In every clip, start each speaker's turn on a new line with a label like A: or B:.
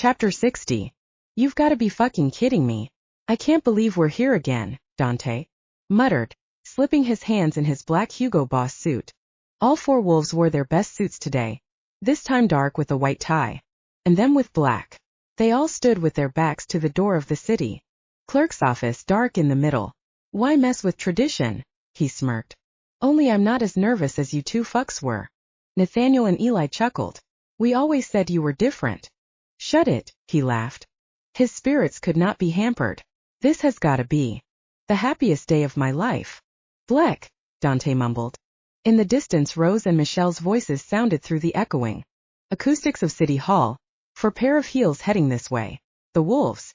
A: Chapter 60. You've gotta be fucking kidding me. I can't believe we're here again, Dontae muttered, slipping his hands in his black Hugo Boss suit. All four wolves wore their best suits today, this time dark with a white tie, and them with black. They all stood with their backs to the door of the city clerk's office dark in the middle. Why mess with tradition? He smirked. Only I'm not as nervous as you two fucks were. Nathaniel and Eli chuckled. We always said you were different. Shut it, he laughed. His spirits could not be hampered. This has gotta be the happiest day of my life. Bleck, Dontae mumbled. In the distance Rose and Michelle's voices sounded through the echoing acoustics of City Hall, for pair of heels heading this way. The wolves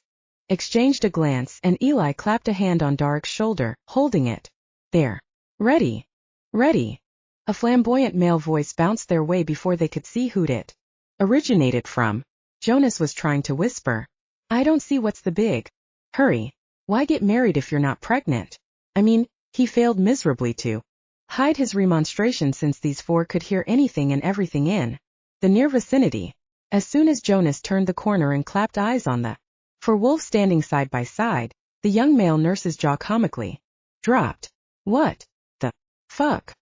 A: exchanged a glance and Eli clapped a hand on Dark's shoulder, holding it. There. Ready. Ready. A flamboyant male voice bounced their way before they could see who'd it originated from. Jonas was trying to whisper. I don't see what's the big hurry. Why get married if you're not pregnant? I mean, he failed miserably to hide his remonstration since these four could hear anything and everything in the near vicinity. As soon as Jonas turned the corner and clapped eyes on the four wolves standing side by side, the young male nurse's jaw comically dropped. What the fuck?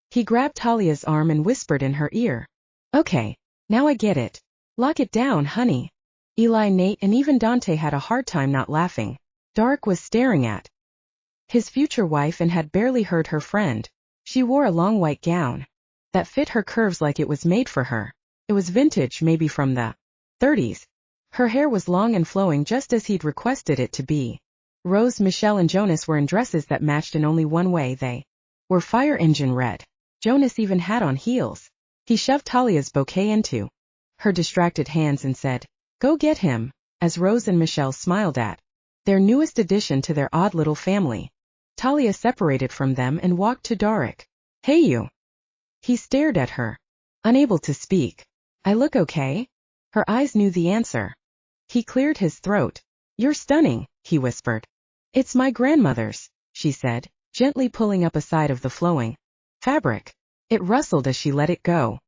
A: He grabbed Talia's arm and whispered in her ear. Okay, now I get it. Lock it down, honey. Eli, Nate, and even Dontae had a hard time not laughing. Dark was staring at his future wife and had barely heard her friend. She wore a long white gown that fit her curves like it was made for her. It was vintage, maybe from the 30s. Her hair was long and flowing just as he'd requested it to be. Rose, Michelle, and Jonas were in dresses that matched in only one way. They were fire engine red. Jonas even had on heels. He shoved Talia's bouquet into her distracted hands and said, Go get him, as Rose and Michelle smiled at their newest addition to their odd little family. Talia separated from them and walked to Dark. Hey you. He stared at her, unable to speak. I look okay? Her eyes knew the answer. He cleared his throat. You're stunning, he whispered. It's my grandmother's, she said, gently pulling up a side of the flowing fabric. It rustled as she let it go.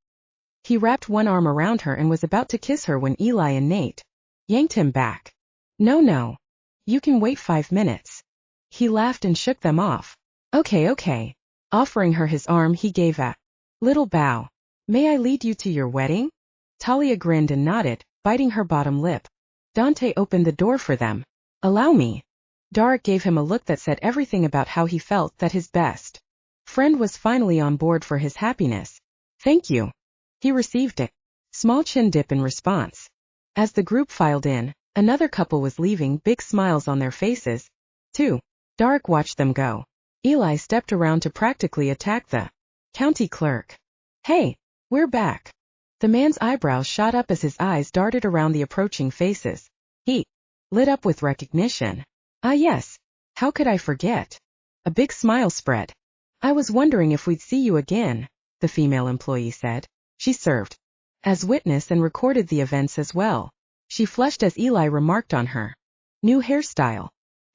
A: He wrapped one arm around her and was about to kiss her when Eli and Nate yanked him back. No. You can wait 5 minutes. He laughed and shook them off. Okay. Offering her his arm, he gave a little bow. May I lead you to your wedding? Talia grinned and nodded, biting her bottom lip. Dontae opened the door for them. Allow me. Dark gave him a look that said everything about how he felt that his best friend was finally on board for his happiness. Thank you. He received a small chin dip in response. As the group filed in, another couple was leaving, big smiles on their faces, too. Dark watched them go. Eli stepped around to practically attack the county clerk. Hey, we're back. The man's eyebrows shot up as his eyes darted around the approaching faces. He lit up with recognition. Ah yes, how could I forget? A big smile spread. I was wondering if we'd see you again, the female employee said. She served as witness and recorded the events as well. She flushed as Eli remarked on her new hairstyle.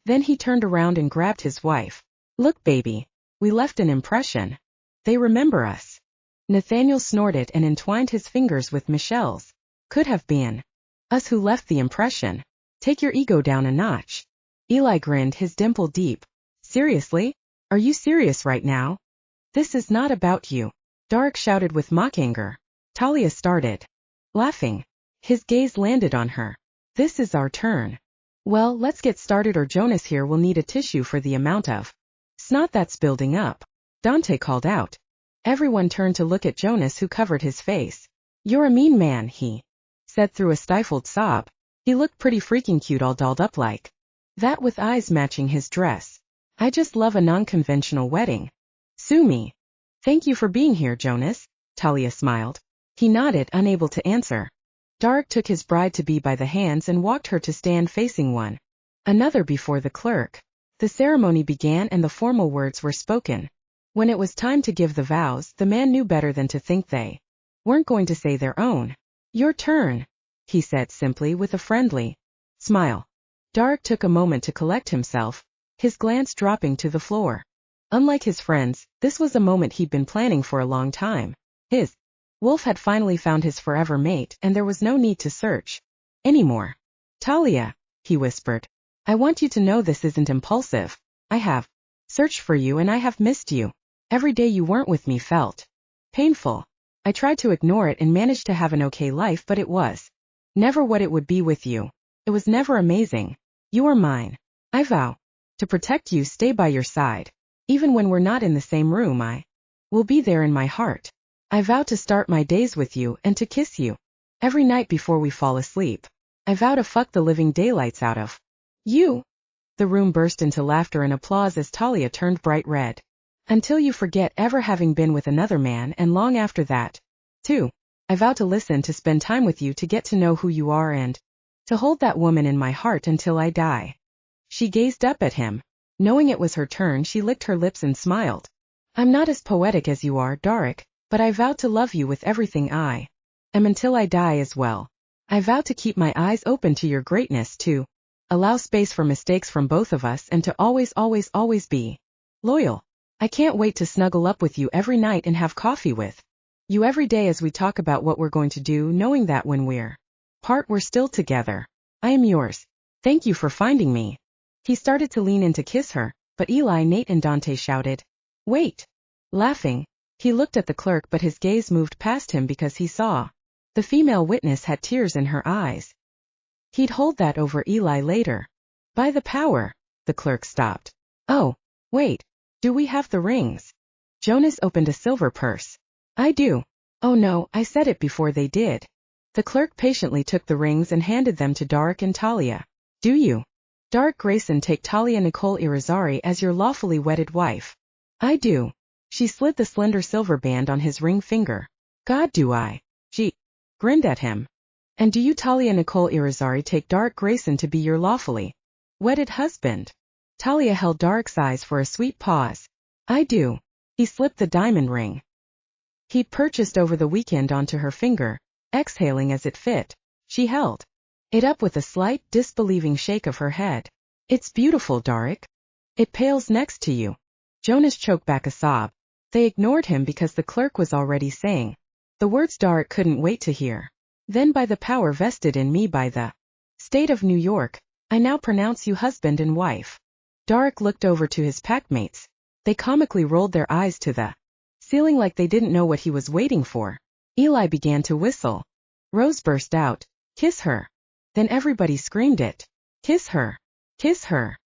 A: Then he turned around and grabbed his wife. Look, baby, we left an impression. They remember us. Nathaniel snorted and entwined his fingers with Michelle's. Could have been us who left the impression. Take your ego down a notch. Eli grinned, his dimple deep. Seriously? Are you serious right now? This is not about you. Dark shouted with mock anger. Talia started laughing. His gaze landed on her. This is our turn. Well, let's get started or Jonas here will need a tissue for the amount of snot that's building up. Dontae called out. Everyone turned to look at Jonas, who covered his face. You're a mean man, he said through a stifled sob. He looked pretty freaking cute all dolled up like that with eyes matching his dress. I just love a non-conventional wedding. Sue me. Thank you for being here, Jonas, Talia smiled. He nodded, unable to answer. Dark took his bride-to-be by the hands and walked her to stand facing one another before the clerk. The ceremony began and the formal words were spoken. When it was time to give the vows, the man knew better than to think they weren't going to say their own. Your turn, he said simply with a friendly smile. Dark took a moment to collect himself, his glance dropping to the floor. Unlike his friends, this was a moment he'd been planning for a long time. His wolf had finally found his forever mate, and there was no need to search. Anymore. Talia, he whispered. I want you to know this isn't impulsive. I have searched for you and I have missed you. Every day you weren't with me felt painful. I tried to ignore it and managed to have an okay life, but it was never what it would be with you. It was never amazing. You are mine. I vow to protect you, stay by your side. Even when we're not in the same room, I will be there in my heart. I vow to start my days with you and to kiss you every night before we fall asleep. I vow to fuck the living daylights out of you. The room burst into laughter and applause as Talia turned bright red. Until you forget ever having been with another man, and long after that, too. I vow to listen, to spend time with you, to get to know who you are, and to hold that woman in my heart until I die. She gazed up at him. Knowing it was her turn, she licked her lips and smiled. I'm not as poetic as you are, Darek, but I vow to love you with everything I am until I die as well. I vow to keep my eyes open to your greatness, to allow space for mistakes from both of us, and to always, always, always be loyal. I can't wait to snuggle up with you every night and have coffee with you every day as we talk about what we're going to do, knowing that when we're apart, we're still together. I am yours. Thank you for finding me. He started to lean in to kiss her, but Eli, Nate, and Dontae shouted, wait. Laughing, he looked at the clerk, but his gaze moved past him because he saw the female witness had tears in her eyes. He'd hold that over Eli later. By the power. The clerk stopped. Oh, wait. Do we have the rings? Jonas opened a silver purse. I do. Oh no, I said it before they did. The clerk patiently took the rings and handed them to Darek and Talia. Do you, Darek Grayson, take Talia Nicole Irizarry as your lawfully wedded wife? I do. She slid the slender silver band on his ring finger. God, do I? She grinned at him. And do you, Talia Nicole Irizarry, take Darek Grayson to be your lawfully wedded husband? Talia held Darek's eyes for a sweet pause. I do. He slipped the diamond ring he'd purchased over the weekend onto her finger, exhaling as it fit. She held it up with a slight, disbelieving shake of her head. It's beautiful, Darek. It pales next to you. Jonas choked back a sob. They ignored him because the clerk was already saying the words Darek couldn't wait to hear. Then, by the power vested in me by the state of New York, I now pronounce you husband and wife. Darek looked over to his packmates. They comically rolled their eyes to the ceiling like they didn't know what he was waiting for. Eli began to whistle. Rose burst out, kiss her. Then everybody screamed it. Kiss her. Kiss her.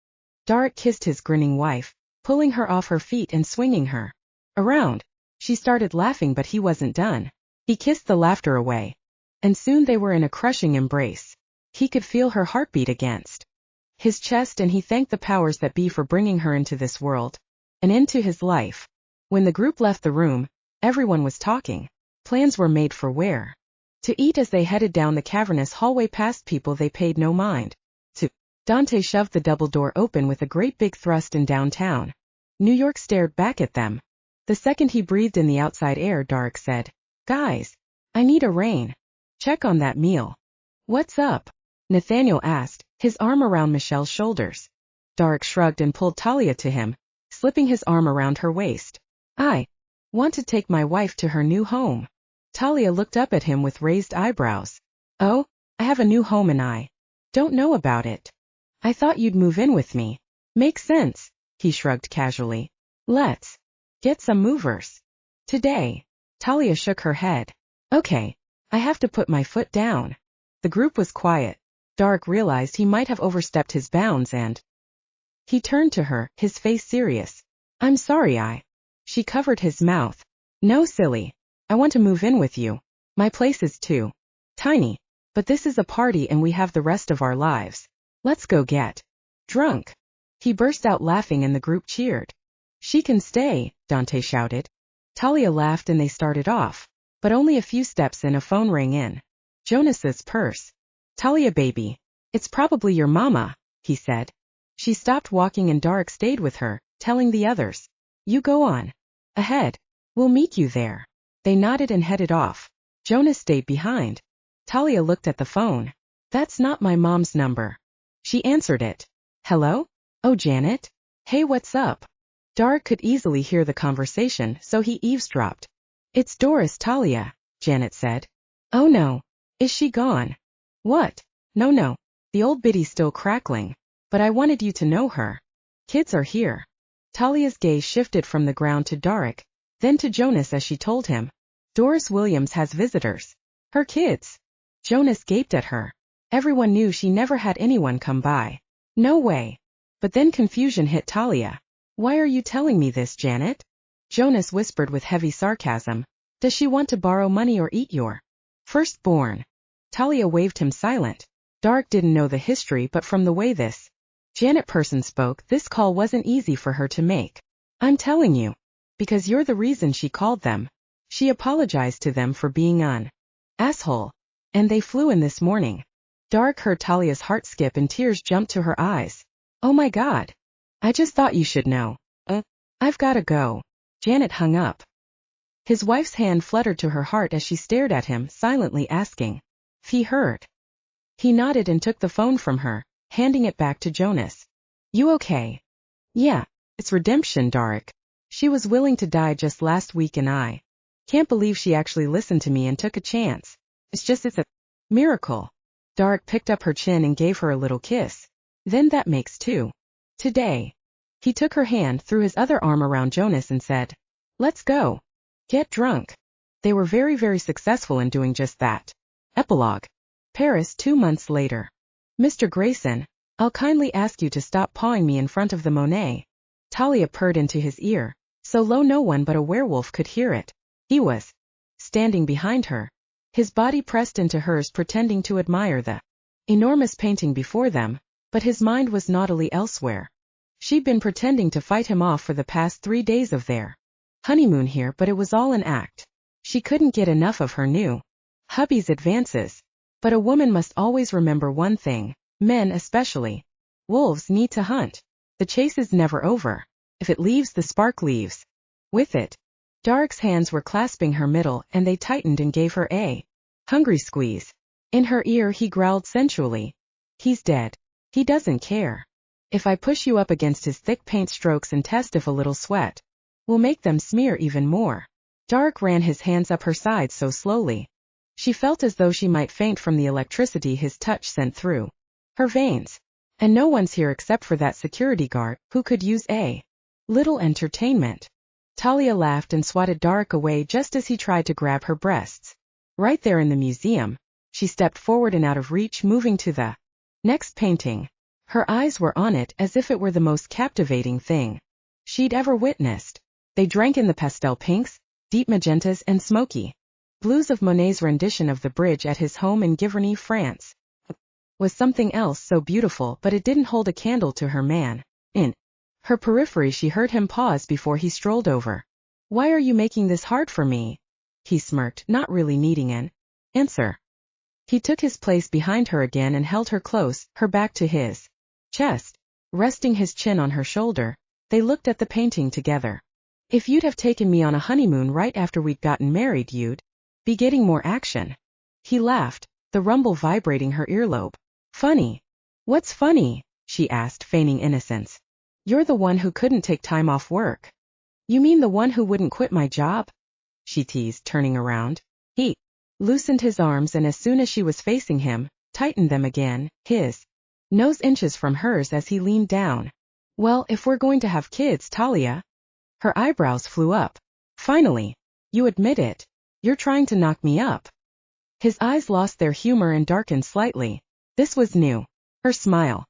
A: Darek kissed his grinning wife, pulling her off her feet and swinging her around. She started laughing, but he wasn't done. He kissed the laughter away. And soon they were in a crushing embrace. He could feel her heartbeat against his chest, and he thanked the powers that be for bringing her into this world and into his life. When the group left the room, everyone was talking. Plans were made for where to eat as they headed down the cavernous hallway past people they paid no mind to. Dontae shoved the double door open with a great big thrust, in downtown New York stared back at them. The second he breathed in the outside air, Darek said, guys, I need a rain check on that meal. What's up? Nathaniel asked, his arm around Michelle's shoulders. Darek shrugged and pulled Talia to him, slipping his arm around her waist. I want to take my wife to her new home. Talia looked up at him with raised eyebrows. Oh, I have a new home and I don't know about it. I thought you'd move in with me. Makes sense, he shrugged casually. Let's get some movers today. Talia shook her head. Okay, I have to put my foot down. The group was quiet. Darek realized he might have overstepped his bounds, and he turned to her, his face serious. I'm sorry, She covered his mouth. No, silly. I want to move in with you. My place is too tiny. But this is a party and we have the rest of our lives. Let's go get drunk. He burst out laughing and the group cheered. She can stay, Dontae shouted. Talia laughed and they started off. But only a few steps in, a phone rang in Jonas's purse. Talia, baby. It's probably your mama, he said. She stopped walking and Darek stayed with her, telling the others, you go on ahead. We'll meet you there. They nodded and headed off. Jonas stayed behind. Talia looked at the phone. That's not my mom's number. She answered it. Hello? Oh, Janet? Hey, what's up? Darek could easily hear the conversation, so he eavesdropped. It's Doris, Talia, Janet said. Oh no. Is she gone? What? No. The old biddy's still crackling. But I wanted you to know her. Kids are here. Talia's gaze shifted from the ground to Darek, then to Jonas as she told him. Doris Williams has visitors. Her kids. Jonas gaped at her. Everyone knew she never had anyone come by. No way. But then confusion hit Talia. Why are you telling me this, Janet? Jonas whispered with heavy sarcasm. Does she want to borrow money or eat your firstborn? Talia waved him silent. Dark didn't know the history, but from the way this Janet person spoke, this call wasn't easy for her to make. I'm telling you. Because you're the reason she called them. She apologized to them for being an asshole. And they flew in this morning. Dark heard Talia's heart skip and tears jumped to her eyes. Oh my God. I just thought you should know. I've gotta go. Janet hung up. His wife's hand fluttered to her heart as she stared at him, silently asking. If he heard. He nodded and took the phone from her, handing it back to Jonas. You okay? Yeah, it's redemption, Darek. She was willing to die just last week and I can't believe she actually listened to me and took a chance. It's a miracle. Darek picked up her chin and gave her a little kiss. Then that makes two. Today. He took her hand, threw his other arm around Jonas and said, Let's go. Get drunk. They were very, very successful in doing just that. Epilogue. Paris 2 months later. Mr. Grayson, I'll kindly ask you to stop pawing me in front of the Monet. Talia purred into his ear, so low no one but a werewolf could hear it. He was standing behind her, his body pressed into hers, pretending to admire the enormous painting before them, but his mind was naughtily elsewhere. She'd been pretending to fight him off for the past 3 days of their honeymoon here, but it was all an act. She couldn't get enough of her new hubby's advances. But a woman must always remember one thing, men especially. Wolves need to hunt. The chase is never over. If it leaves, the spark leaves. With it. Darek's hands were clasping her middle and they tightened and gave her a hungry squeeze. In her ear he growled sensually. He's dead. He doesn't care. If I push you up against his thick paint strokes and test if a little sweat will make them smear even more. Darek ran his hands up her sides so slowly. She felt as though she might faint from the electricity his touch sent through her veins. And no one's here except for that security guard, who could use a little entertainment. Talia laughed and swatted Darek away just as he tried to grab her breasts. Right there in the museum. She stepped forward and out of reach, moving to the next painting. Her eyes were on it as if it were the most captivating thing she'd ever witnessed. They drank in the pastel pinks, deep magentas and smoky blues of Monet's rendition of the bridge at his home in Giverny, France. Was something else so beautiful, but it didn't hold a candle to her man. In her periphery she heard him pause before he strolled over. Why are you making this hard for me? He smirked, not really needing an answer. He took his place behind her again and held her close, her back to his chest. Resting his chin on her shoulder, they looked at the painting together. If you'd have taken me on a honeymoon right after we'd gotten married, you'd be getting more action. He laughed, the rumble vibrating her earlobe. Funny. What's funny? She asked, feigning innocence. You're the one who couldn't take time off work. You mean the one who wouldn't quit my job? She teased, turning around. He loosened his arms and as soon as she was facing him, tightened them again, his nose inches from hers as he leaned down. Well, if we're going to have kids, Talia. Her eyebrows flew up. Finally. You admit it. You're trying to knock me up. His eyes lost their humor and darkened slightly. This was new. Her smile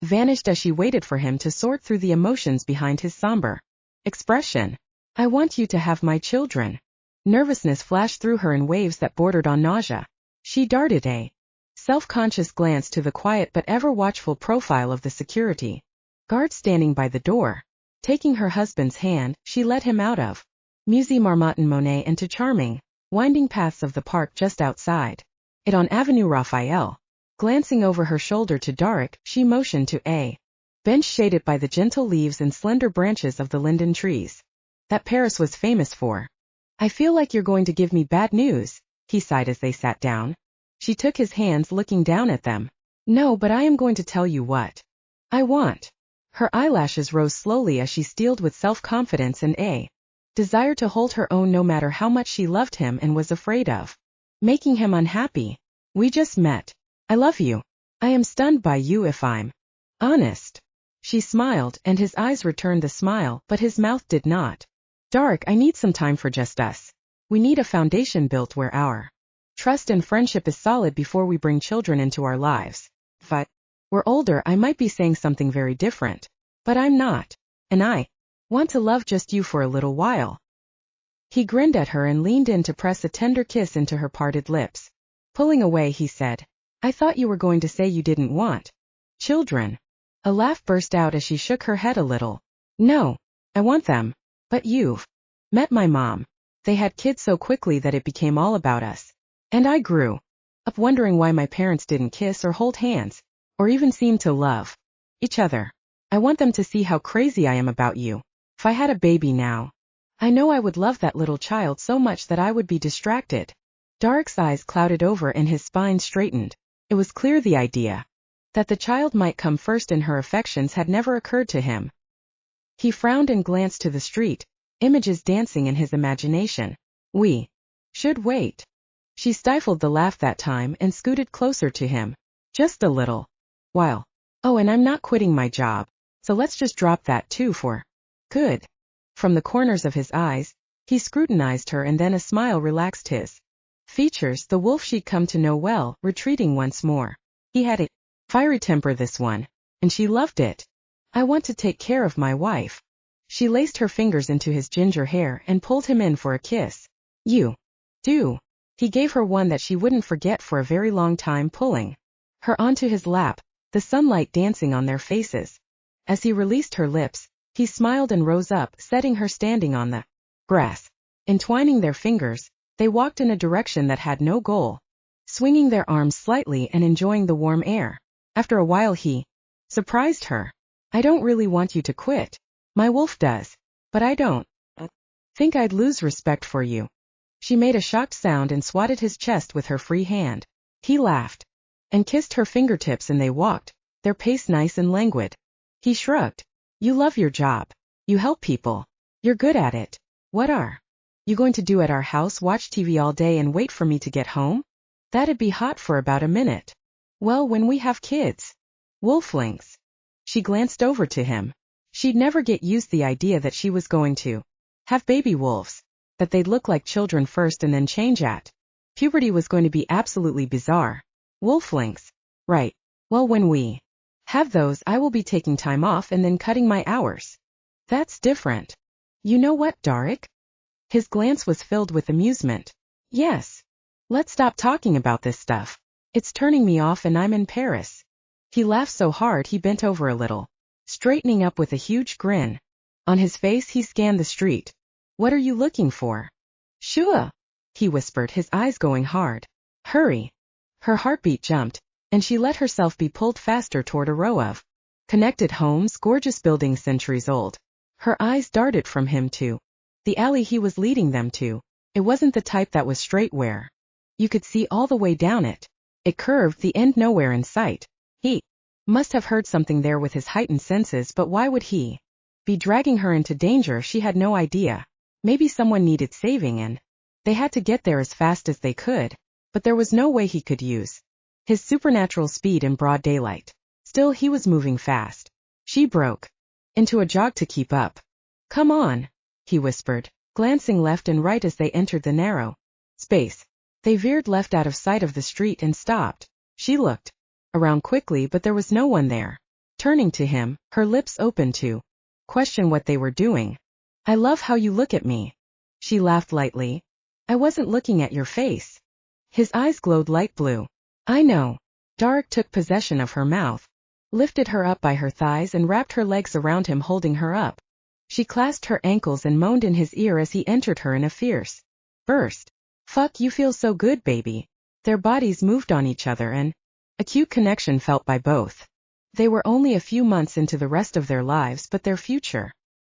A: vanished as she waited for him to sort through the emotions behind his somber expression. I want you to have my children. Nervousness flashed through her in waves that bordered on nausea. She darted a self-conscious glance to the quiet but ever-watchful profile of the security guard standing by the door. Taking her husband's hand, she led him out of Musée Marmottan Monet and to charming, winding paths of the park just outside it on Avenue Raphael. Glancing over her shoulder to Darek, she motioned to a bench shaded by the gentle leaves and slender branches of the linden trees that Paris was famous for. I feel like you're going to give me bad news, he sighed as they sat down. She took his hands, looking down at them. No, but I am going to tell you what I want. Her eyelashes rose slowly as she steeled with self-confidence and a desire to hold her own no matter how much she loved him and was afraid of making him unhappy. We just met. I love you. I am stunned by you if I'm honest. She smiled, and his eyes returned the smile, but his mouth did not. Dark, I need some time for just us. We need a foundation built where our trust and friendship is solid before we bring children into our lives. But we're older, I might be saying something very different. But I'm not. And I want to love just you for a little while. He grinned at her and leaned in to press a tender kiss into her parted lips. Pulling away, he said, I thought you were going to say you didn't want children. A laugh burst out as she shook her head a little. No, I want them. But you've met my mom. They had kids so quickly that it became all about us. And I grew up wondering why my parents didn't kiss or hold hands, or even seem to love each other. I want them to see how crazy I am about you. If I had a baby now, I know I would love that little child so much that I would be distracted. Dark's eyes clouded over and his spine straightened. It was clear the idea that the child might come first in her affections had never occurred to him. He frowned and glanced to the street, images dancing in his imagination. We should wait. She stifled the laugh that time and scooted closer to him. Just a little while. Oh, and I'm not quitting my job, so let's just drop that too for good. From the corners of his eyes, he scrutinized her and then a smile relaxed his features, the wolf she'd come to know well, retreating once more. He had a fiery temper, this one, and she loved it. I want to take care of my wife. She laced her fingers into his ginger hair and pulled him in for a kiss. You do. He gave her one that she wouldn't forget for a very long time, pulling her onto his lap, the sunlight dancing on their faces. As he released her lips, he smiled and rose up, setting her standing on the grass. Entwining their fingers, they walked in a direction that had no goal, swinging their arms slightly and enjoying the warm air. After a while he surprised her. I don't really want you to quit. My wolf does. But I don't think I'd lose respect for you. She made a shocked sound and swatted his chest with her free hand. He laughed and kissed her fingertips and they walked, their pace nice and languid. He shrugged. You love your job. You help people. You're good at it. What are you going to do at our house? Watch TV all day and wait for me to get home? That'd be hot for about a minute. Well, when we have kids. Wolflings. She glanced over to him. She'd never get used the idea that she was going to have baby wolves, that they'd look like children first and then change at puberty was going to be absolutely bizarre. Wolflings. Right. Well, when we have those, I will be taking time off and then cutting my hours. That's different. You know what, Dark? His glance was filled with amusement. Yes. Let's stop talking about this stuff. It's turning me off and I'm in Paris. He laughed so hard he bent over a little, straightening up with a huge grin. On his face he scanned the street. What are you looking for? Shua, he whispered, his eyes going hard. Hurry. Her heartbeat jumped, and she let herself be pulled faster toward a row of connected homes, gorgeous buildings centuries old. Her eyes darted from him to the alley he was leading them to. It wasn't the type that was straight where you could see all the way down it. It curved, the end nowhere in sight. He must have heard something there with his heightened senses, but why would he be dragging her into danger? She had no idea. Maybe someone needed saving and they had to get there as fast as they could, but there was no way he could use his supernatural speed in broad daylight. Still, he was moving fast. She broke into a jog to keep up. Come on, he whispered, glancing left and right as they entered the narrow space. They veered left out of sight of the street and stopped. She looked around quickly, but there was no one there. Turning to him, her lips open to question what they were doing. I love how you look at me. She laughed lightly. I wasn't looking at your face. His eyes glowed light blue. I know. Dark took possession of her mouth, lifted her up by her thighs and wrapped her legs around him, holding her up. She clasped her ankles and moaned in his ear as he entered her in a fierce burst. Fuck, you feel so good, baby. Their bodies moved on each other, an acute connection felt by both. They were only a few months into the rest of their lives, but their future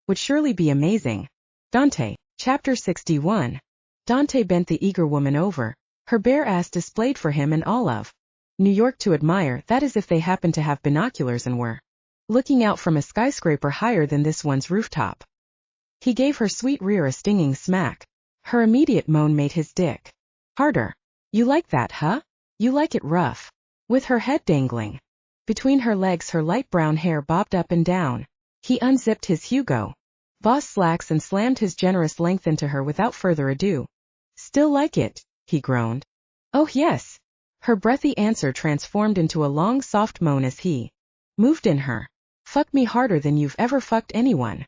A: would surely be amazing. Dontae. Chapter 61. Dontae bent the eager woman over, her bare ass displayed for him and all of New York to admire, that is if they happened to have binoculars and were looking out from a skyscraper higher than this one's rooftop. He gave her sweet rear a stinging smack. Her immediate moan made his dick harder. You like that, huh? You like it rough. with her head dangling. Between her legs her light brown hair bobbed up and down. He unzipped his Hugo Boss slacks and slammed his generous length into her without further ado. Still like it, he groaned. Oh yes. Her breathy answer transformed into a long soft moan as he moved in her. Fuck me harder than you've ever fucked anyone.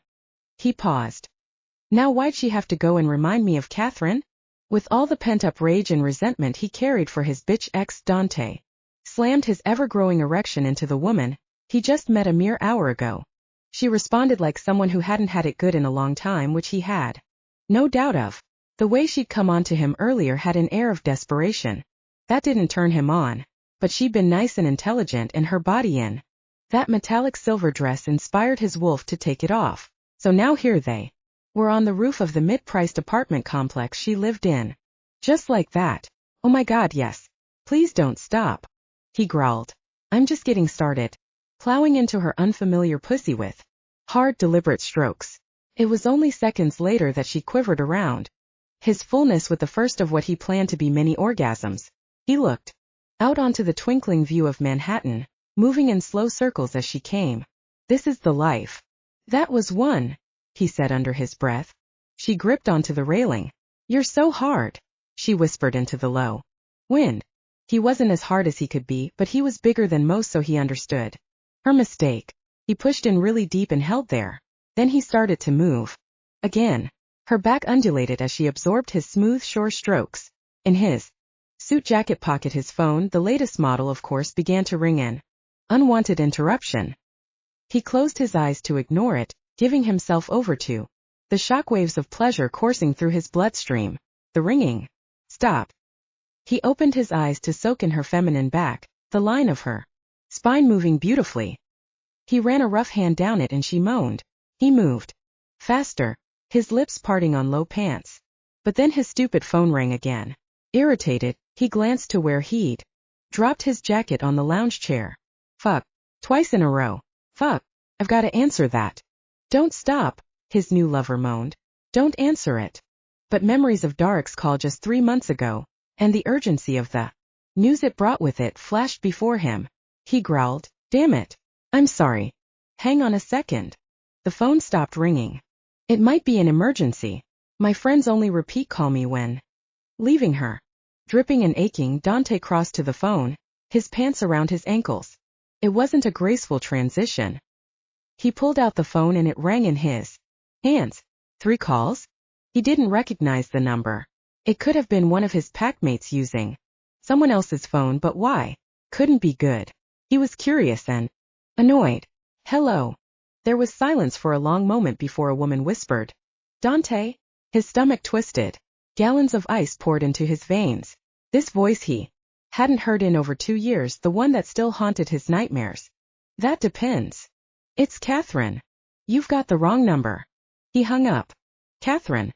A: He paused. Now why'd she have to go and remind me of Catherine? With all the pent-up rage and resentment he carried for his bitch ex Dontae, slammed his ever-growing erection into the woman he just met a mere hour ago. She responded like someone who hadn't had it good in a long time, which he had. No doubt of. The way she'd come on to him earlier had an air of desperation. That didn't turn him on, but she'd been nice and intelligent and her body in that metallic silver dress inspired his wolf to take it off. So now here they were on the roof of the mid-priced apartment complex she lived in. Just like that. Oh my God, yes. Please don't stop. He growled. I'm just getting started. Plowing into her unfamiliar pussy with hard, deliberate strokes. It was only seconds later that she quivered around his fullness with the first of what he planned to be many orgasms. He looked out onto the twinkling view of Manhattan, moving in slow circles as she came. This is the life. That was one, he said under his breath. She gripped onto the railing. You're so hard, she whispered into the low wind. He wasn't as hard as he could be, but he was bigger than most, so he understood. Her mistake. He pushed in really deep and held there. Then he started to move. Again. Her back undulated as she absorbed his smooth, sure strokes. In his suit jacket pocket his phone, the latest model of course, began to ring in. Unwanted interruption. He closed his eyes to ignore it, giving himself over to the shockwaves of pleasure coursing through his bloodstream. The ringing stopped. He opened his eyes to soak in her feminine back, the line of her spine moving beautifully. He ran a rough hand down it and she moaned. He moved faster, his lips parting on low pants. But then his stupid phone rang again. Irritated, he glanced to where he'd dropped his jacket on the lounge chair. Fuck. Twice in a row. Fuck. I've got to answer that. Don't stop, his new lover moaned. Don't answer it. But memories of Darrick's call just 3 months ago, and the urgency of the news it brought with it flashed before him. He growled, damn it. I'm sorry. Hang on a second. The phone stopped ringing. It might be an emergency. My friends only repeat call me when leaving her. Dripping and aching, Dontae crossed to the phone, his pants around his ankles. It wasn't a graceful transition. He pulled out the phone and it rang in his hands. 3 calls? He didn't recognize the number. It could have been one of his packmates using someone else's phone, but why? Couldn't be good. He was curious and annoyed. Hello. There was silence for a long moment before a woman whispered. Dontae? His stomach twisted. Gallons of ice poured into his veins. This voice he hadn't heard in over 2 years, the one that still haunted his nightmares. That depends. It's Catherine. You've got the wrong number. He hung up. Catherine.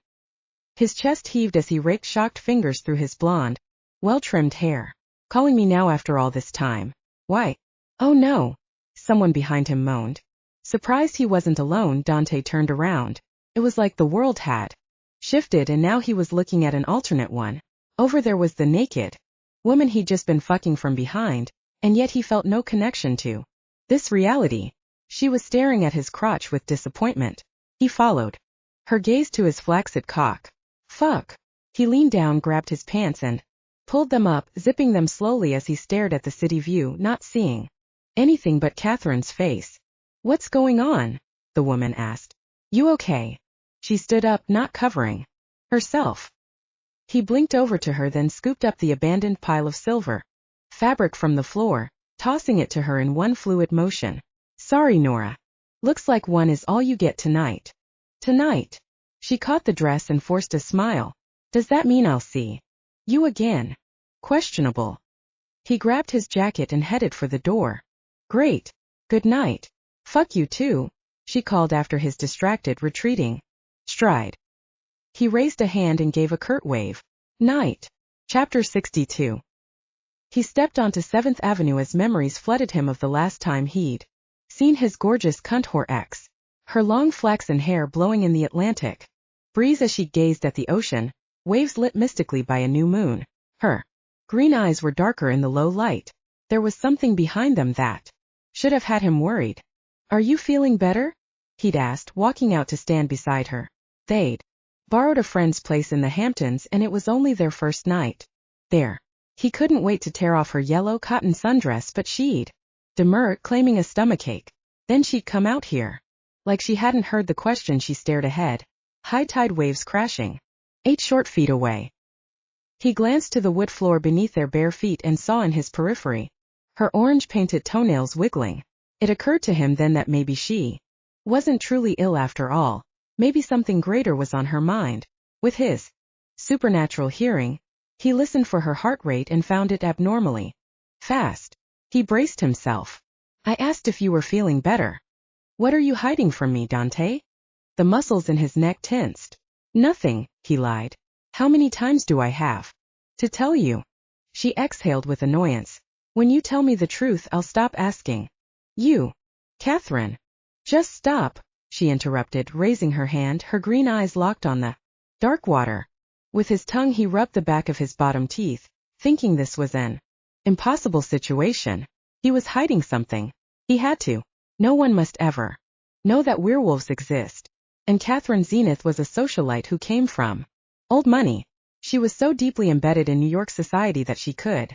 A: His chest heaved as he raked shocked fingers through his blonde, well-trimmed hair. Calling me now after all this time? Why? Oh no. Someone behind him moaned. Surprised he wasn't alone, Dontae turned around. It was like the world had shifted and now he was looking at an alternate one. Over there was the naked woman he'd just been fucking from behind, and yet he felt no connection to this reality. She was staring at his crotch with disappointment. He followed her gaze to his flaccid cock. Fuck. He leaned down, grabbed his pants and pulled them up, zipping them slowly as he stared at the city view, not seeing anything but Catherine's face. What's going on? The woman asked. You okay? She stood up, not covering herself. He blinked over to her, then scooped up the abandoned pile of silver fabric from the floor, tossing it to her in one fluid motion. Sorry, Nora. Looks like one is all you get tonight. Tonight. She caught the dress and forced a smile. Does that mean I'll see you again? Questionable. He grabbed his jacket and headed for the door. Great. Good night. Fuck you too, she called after his distracted, retreating stride. He raised a hand and gave a curt wave. Night. Chapter 62. He stepped onto 7th Avenue as memories flooded him of the last time he'd seen his gorgeous cunt whore ex. Her long flaxen hair blowing in the Atlantic breeze as she gazed at the ocean, waves lit mystically by a new moon. Her green eyes were darker in the low light. There was something behind them that should have had him worried. Are you feeling better? He'd asked, walking out to stand beside her. They'd borrowed a friend's place in the Hamptons and it was only their first night there. He couldn't wait to tear off her yellow cotton sundress, but she'd demur, claiming a stomachache. Then she'd come out here. Like she hadn't heard the question, she stared ahead. High tide waves crashing 8 short feet away. He glanced to the wood floor beneath their bare feet and saw in his periphery her orange-painted toenails wiggling. It occurred to him then that maybe she wasn't truly ill after all. Maybe something greater was on her mind. With his supernatural hearing, he listened for her heart rate and found it abnormally fast. He braced himself. I asked if you were feeling better. What are you hiding from me, Dontae? The muscles in his neck tensed. Nothing, he lied. How many times do I have to tell you? She exhaled with annoyance. When you tell me the truth, I'll stop asking. You, Catherine. Just stop, she interrupted, raising her hand, her green eyes locked on the dark water. With his tongue he rubbed the back of his bottom teeth, thinking this was an impossible situation. He was hiding something. He had to. No one must ever know that werewolves exist. And Catherine Zenith was a socialite who came from old money. She was so deeply embedded in New York society that she could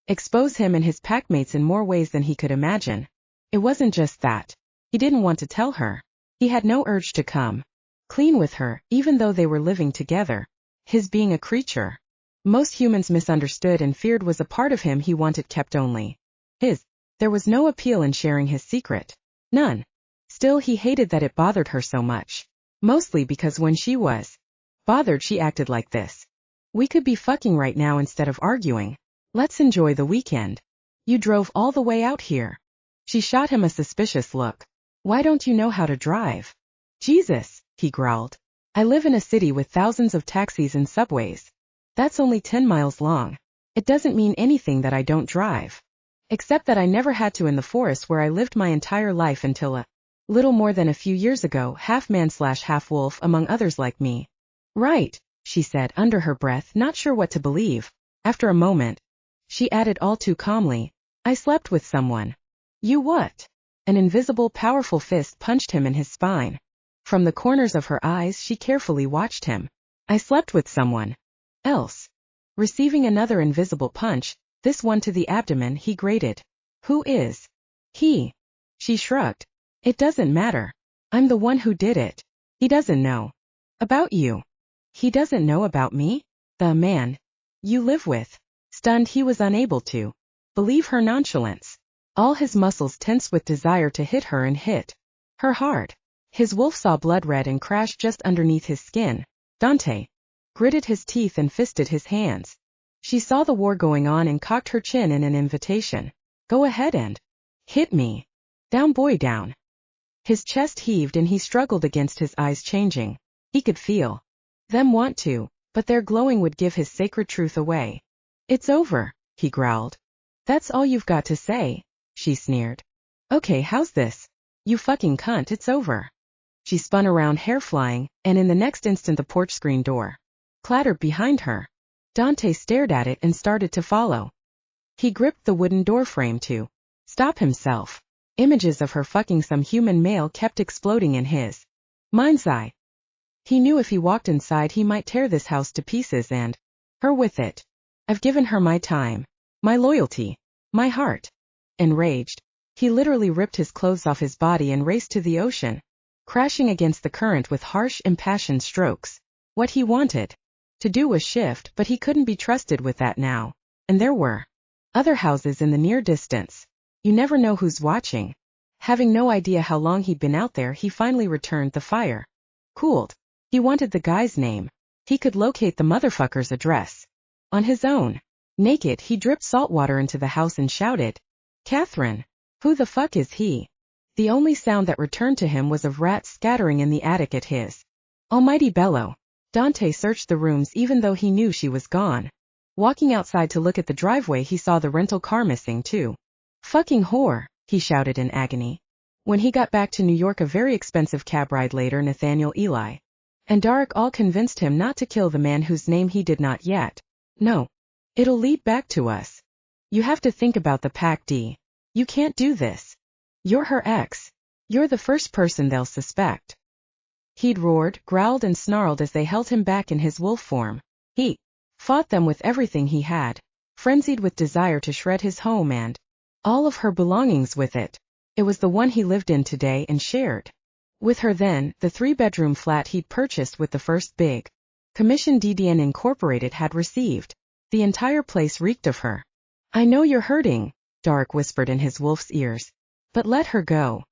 A: expose him and his packmates in more ways than he could imagine. It wasn't just that he didn't want to tell her. He had no urge to come clean with her, even though they were living together. His being a creature most humans misunderstood and feared was a part of him he wanted kept only his. There was no appeal in sharing his secret. None. Still, he hated that it bothered her so much. Mostly because when she was bothered, she acted like this. We could be fucking right now instead of arguing. Let's enjoy the weekend. You drove all the way out here. She shot him a suspicious look. Why don't you know how to drive? Jesus, he growled. I live in a city with thousands of taxis and subways. That's only 10 miles long. It doesn't mean anything that I don't drive. Except that I never had to in the forest where I lived my entire life until a little more than a few years ago, half man/half wolf among others like me. Right, she said under her breath, not sure what to believe. After a moment, she added all too calmly, I slept with someone. You what? An invisible, powerful fist punched him in his spine. From the corners of her eyes she carefully watched him. I slept with someone else. Receiving another invisible punch, this one to the abdomen, he grated. Who is he? She shrugged. It doesn't matter. I'm the one who did it. He doesn't know about you. He doesn't know about me? The man you live with. Stunned, he was unable to believe her nonchalance. All his muscles tensed with desire to hit her and hit her hard. His wolf saw blood red and crashed just underneath his skin. Dontae gritted his teeth and fisted his hands. She saw the war going on and cocked her chin in an invitation. Go ahead and hit me. Down, boy, down. His chest heaved and he struggled against his eyes changing. He could feel them want to, but their glowing would give his sacred truth away. It's over, he growled. That's all you've got to say, she sneered. Okay, how's this? You fucking cunt, it's over. She spun around, hair flying, and in the next instant the porch screen door clattered behind her. Dontae stared at it and started to follow. He gripped the wooden doorframe to stop himself. Images of her fucking some human male kept exploding in his mind's eye. He knew if he walked inside he might tear this house to pieces and her with it. I've given her my time, my loyalty, my heart. Enraged, he literally ripped his clothes off his body and raced to the ocean, crashing against the current with harsh, impassioned strokes. What he wanted to do was shift, but he couldn't be trusted with that now. And there were other houses in the near distance. You never know who's watching. Having no idea how long he'd been out there, he finally returned the fire. Cooled. He wanted the guy's name. He could locate the motherfucker's address on his own. Naked, he dripped salt water into the house and shouted, Catherine, who the fuck is he? The only sound that returned to him was of rats scattering in the attic at his almighty bellow. Dontae searched the rooms even though he knew she was gone. Walking outside to look at the driveway, he saw the rental car missing too. Fucking whore, he shouted in agony. When he got back to New York, a very expensive cab ride later, Nathaniel, Eli, and Dark all convinced him not to kill the man whose name he did not yet know. It'll lead back to us. You have to think about the pack D. You can't do this. You're her ex. You're the first person they'll suspect. He'd roared, growled and snarled as they held him back in his wolf form. He fought them with everything he had, frenzied with desire to shred his home and all of her belongings with it. It was the one he lived in today and shared with her then, the 3-bedroom flat he'd purchased with the first big commission DDN Incorporated had received. The entire place reeked of her. I know you're hurting, Dark whispered in his wolf's ears. But let her go.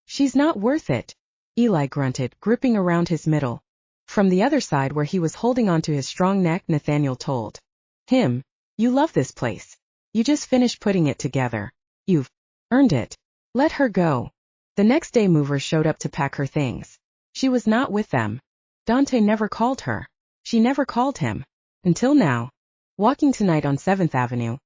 A: She's not worth it, Eli grunted, gripping around his middle. From the other side where he was holding onto his strong neck, Nathaniel told him, You love this place. You just finished putting it together. You've earned it. Let her go. The next day movers showed up to pack her things. She was not with them. Dontae never called her. She never called him. Until now. Walking tonight on 7th Avenue.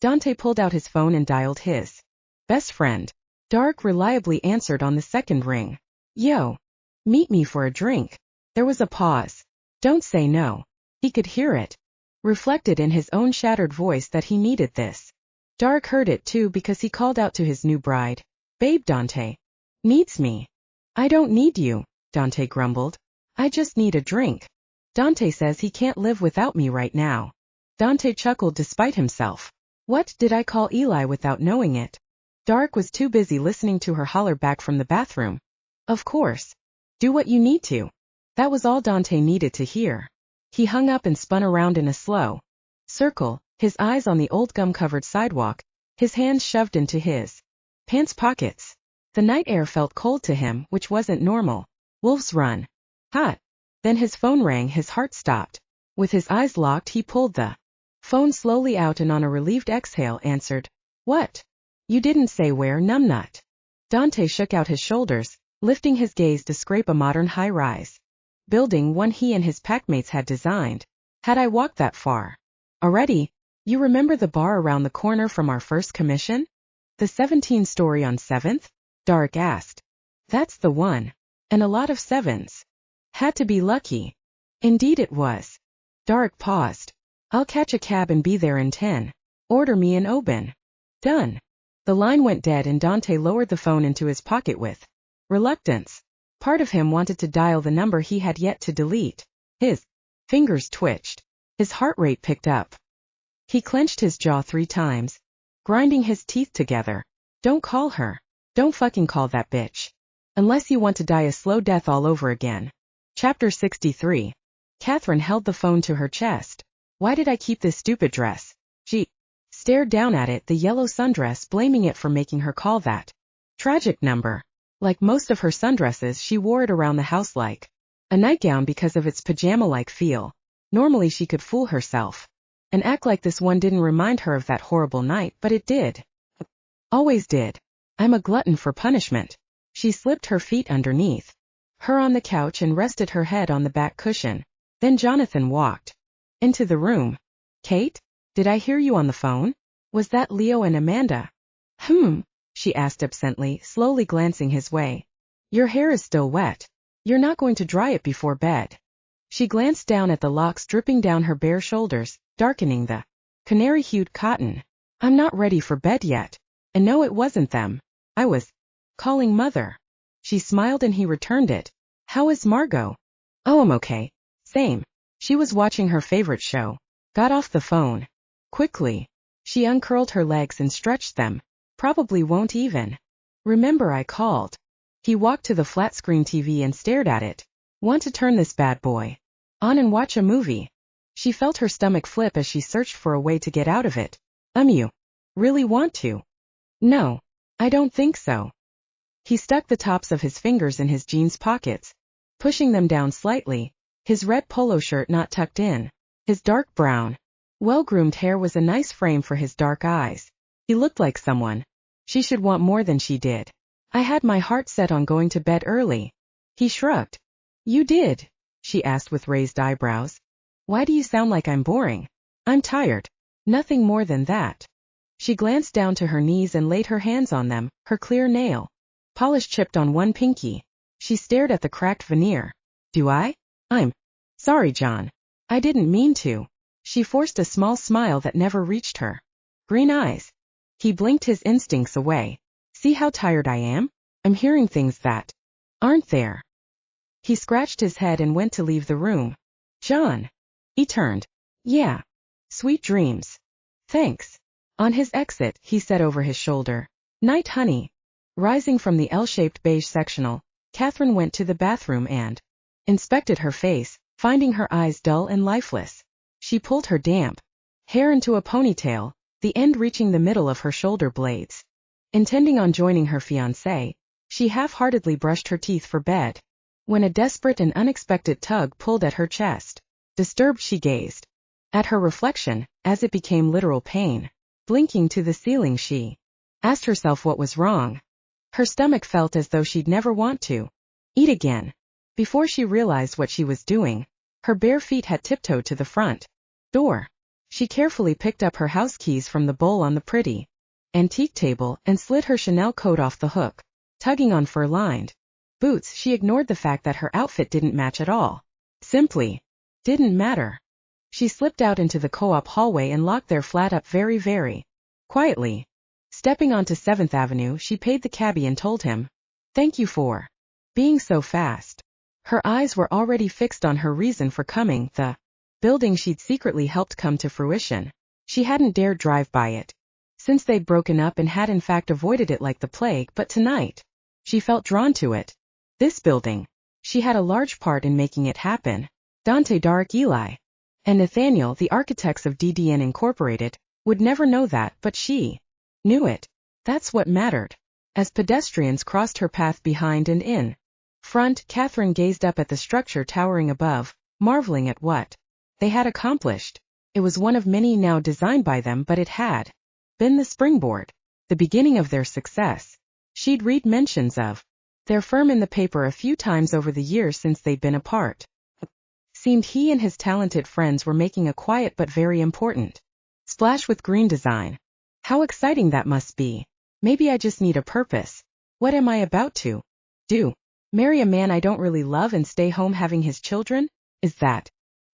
A: Dontae pulled out his phone and dialed his best friend. Dark reliably answered on the second ring. Yo. Meet me for a drink. There was a pause. Don't say no. He could hear it. Reflected in his own shattered voice that he needed this. Dark heard it too because he called out to his new bride. Babe, Dontae needs me. I don't need you, Dontae grumbled. I just need a drink. Dontae says he can't live without me right now. Dontae chuckled despite himself. What did I call Eli without knowing it? Dark was too busy listening to her holler back from the bathroom. Of course. Do what you need to. That was all Dontae needed to hear. He hung up and spun around in a slow circle, his eyes on the old gum-covered sidewalk, his hands shoved into his pants pockets. The night air felt cold to him, which wasn't normal. Wolves run hot. Then his phone rang, his heart stopped. With his eyes locked, he pulled the phone slowly out and on a relieved exhale answered. What? You didn't say where, numbnut. Dontae shook out his shoulders, lifting his gaze to scrape a modern high-rise building, one he and his packmates had designed. Had I walked that far already? You remember the bar around the corner from our first commission? The 17-story on 7th? Dark asked. That's the one. And a lot of 7s. Had to be lucky. Indeed it was. Dark paused. I'll catch a cab and be there in 10. Order me an Oban. Done. The line went dead and Dontae lowered the phone into his pocket with reluctance. Part of him wanted to dial the number he had yet to delete. His fingers twitched. His heart rate picked up. He clenched his jaw 3 times, grinding his teeth together. Don't call her. Don't fucking call that bitch. Unless you want to die a slow death all over again. Chapter 63. Catherine held the phone to her chest. Why did I keep this stupid dress? She stared down at it, the yellow sundress, blaming it for making her call that tragic number. Like most of her sundresses, she wore it around the house like a nightgown because of its pajama-like feel. Normally she could fool herself and act like this one didn't remind her of that horrible night, but it did. Always did. I'm a glutton for punishment. She slipped her feet underneath her on the couch and rested her head on the back cushion. Then Jonathan walked into the room. Kate? Did I hear you on the phone? Was that Leo and Amanda? She asked absently, slowly glancing his way. Your hair is still wet. You're not going to dry it before bed. She glanced down at the locks dripping down her bare shoulders, darkening the canary-hued cotton. I'm not ready for bed yet. And no, it wasn't them. I was calling Mother. She smiled and he returned it. How is Margot? Oh, I'm okay. Same. She was watching her favorite show. Got off the phone quickly. She uncurled her legs and stretched them. Probably won't even remember I called. He walked to the flat-screen TV and stared at it. Want to turn this bad boy on and watch a movie? She felt her stomach flip as she searched for a way to get out of it. You really want to? No, I don't think so. He stuck the tops of his fingers in his jeans pockets, pushing them down slightly, his red polo shirt not tucked in. His dark brown, well-groomed hair was a nice frame for his dark eyes. He looked like someone she should want more than she did. I had my heart set on going to bed early. He shrugged. You did? She asked with raised eyebrows. Why do you sound like I'm boring? I'm tired. Nothing more than that. She glanced down to her knees and laid her hands on them, her clear nail polish chipped on one pinky. She stared at the cracked veneer. Do I? I'm sorry, John. I didn't mean to. She forced a small smile that never reached her. Green eyes. He blinked his instincts away. See how tired I am? I'm hearing things that aren't there. He scratched his head and went to leave the room. John. He turned. Yeah. Sweet dreams. Thanks. On his exit, he said over his shoulder, Night, honey. Rising from the L-shaped beige sectional, Catherine went to the bathroom and inspected her face, finding her eyes dull and lifeless. She pulled her damp hair into a ponytail, the end reaching the middle of her shoulder blades. Intending on joining her fiancé, she half-heartedly brushed her teeth for bed, when a desperate and unexpected tug pulled at her chest. Disturbed, she gazed at her reflection, as it became literal pain. Blinking to the ceiling, she asked herself what was wrong. Her stomach felt as though she'd never want to eat again. Before she realized what she was doing, her bare feet had tiptoed to the front door. She carefully picked up her house keys from the bowl on the pretty antique table and slid her Chanel coat off the hook. Tugging on fur-lined boots, she ignored the fact that her outfit didn't match at all. Simply didn't matter. She slipped out into the co-op hallway and locked there flat up very, very quietly. Stepping onto 7th Avenue, she paid the cabbie and told him, Thank you for being so fast. Her eyes were already fixed on her reason for coming, the building she'd secretly helped come to fruition. She hadn't dared drive by it since they'd broken up and had in fact avoided it like the plague, but tonight she felt drawn to it. This building. She had a large part in making it happen. Dontae, Dark, Eli, and Nathaniel, the architects of DDN Incorporated, would never know that, but she knew it. That's what mattered. As pedestrians crossed her path behind and in front, Catherine gazed up at the structure towering above, marveling at what they had accomplished. It was one of many now designed by them, but it had been the springboard, the beginning of their success. She'd read mentions of their firm in the paper a few times over the years since they'd been apart. Seemed he and his talented friends were making a quiet but very important splash with green design. How exciting that must be. Maybe I just need a purpose. What am I about to do? Marry a man I don't really love and stay home having his children? Is that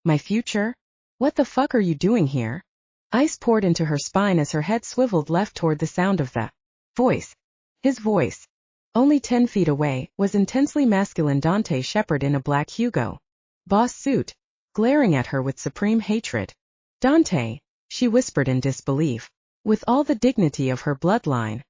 A: my future? What the fuck are you doing here? Ice poured into her spine as her head swiveled left toward the sound of the voice. His voice, only 10 feet away, was intensely masculine. Dontae Shepherd in a black Hugo Boss suit, glaring at her with supreme hatred. Dontae, she whispered in disbelief. With all the dignity of her bloodline,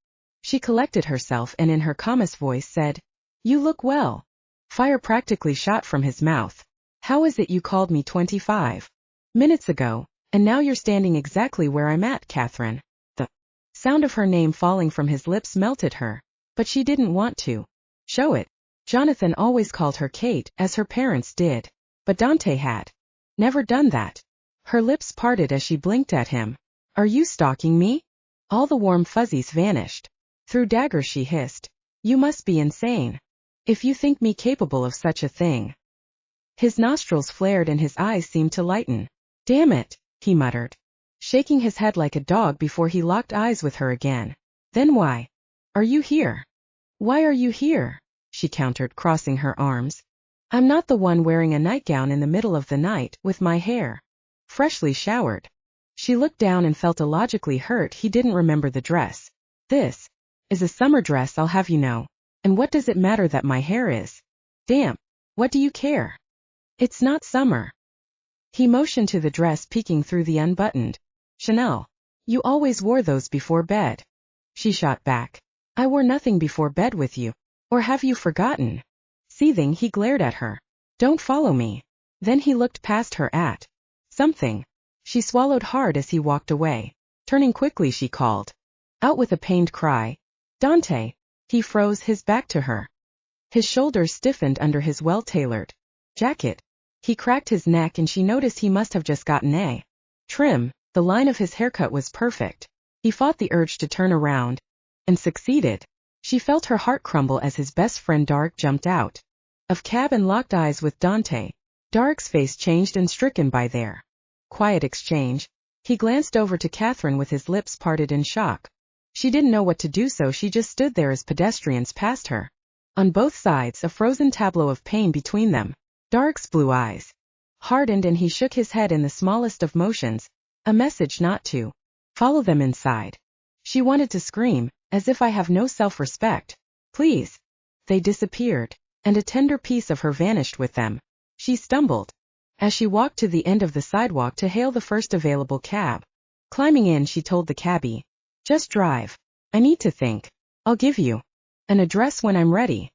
A: she collected herself and in her calmest voice said, You look well. Fire practically shot from his mouth. How is it you called me 25 minutes ago, and now you're standing exactly where I'm at, Catherine? The sound of her name falling from his lips melted her, but she didn't want to show it. Jonathan always called her Kate, as her parents did, but Dontae had never done that. Her lips parted as she blinked at him. Are you stalking me? All the warm fuzzies vanished. Through daggers she hissed. You must be insane. If you think me capable of such a thing. His nostrils flared and his eyes seemed to lighten. Damn it, he muttered, shaking his head like a dog before he locked eyes with her again. Then why are you here? Why are you here? She countered, crossing her arms. I'm not the one wearing a nightgown in the middle of the night, with my hair freshly showered. She looked down and felt illogically hurt he didn't remember the dress. This is a summer dress, I'll have you know. And what does it matter that my hair is? Damn, what do you care? It's not summer. He motioned to the dress peeking through the unbuttoned Chanel. You always wore those before bed. She shot back. I wore nothing before bed with you. Or have you forgotten? Seething, he glared at her. Don't follow me. Then he looked past her at something. She swallowed hard as he walked away. Turning quickly, she called out with a pained cry. Dontae. He froze, his back to her. His shoulders stiffened under his well-tailored jacket. He cracked his neck and she noticed he must have just gotten a trim. The line of his haircut was perfect. He fought the urge to turn around and succeeded. She felt her heart crumble as his best friend Dark jumped out of cab and locked eyes with Dontae. Dark's face changed, and stricken by their quiet exchange, he glanced over to Catherine with his lips parted in shock. She didn't know what to do, so she just stood there as pedestrians passed her. On both sides, a frozen tableau of pain between them. Dark's blue eyes hardened and he shook his head in the smallest of motions, a message not to Follow them inside. She wanted to scream, as if I have no self-respect. Please. They disappeared, and a tender piece of her vanished with them. She stumbled as she walked to the end of the sidewalk to hail the first available cab. Climbing in, she told the cabbie, "Just drive. I need to think. I'll give you an address when I'm ready."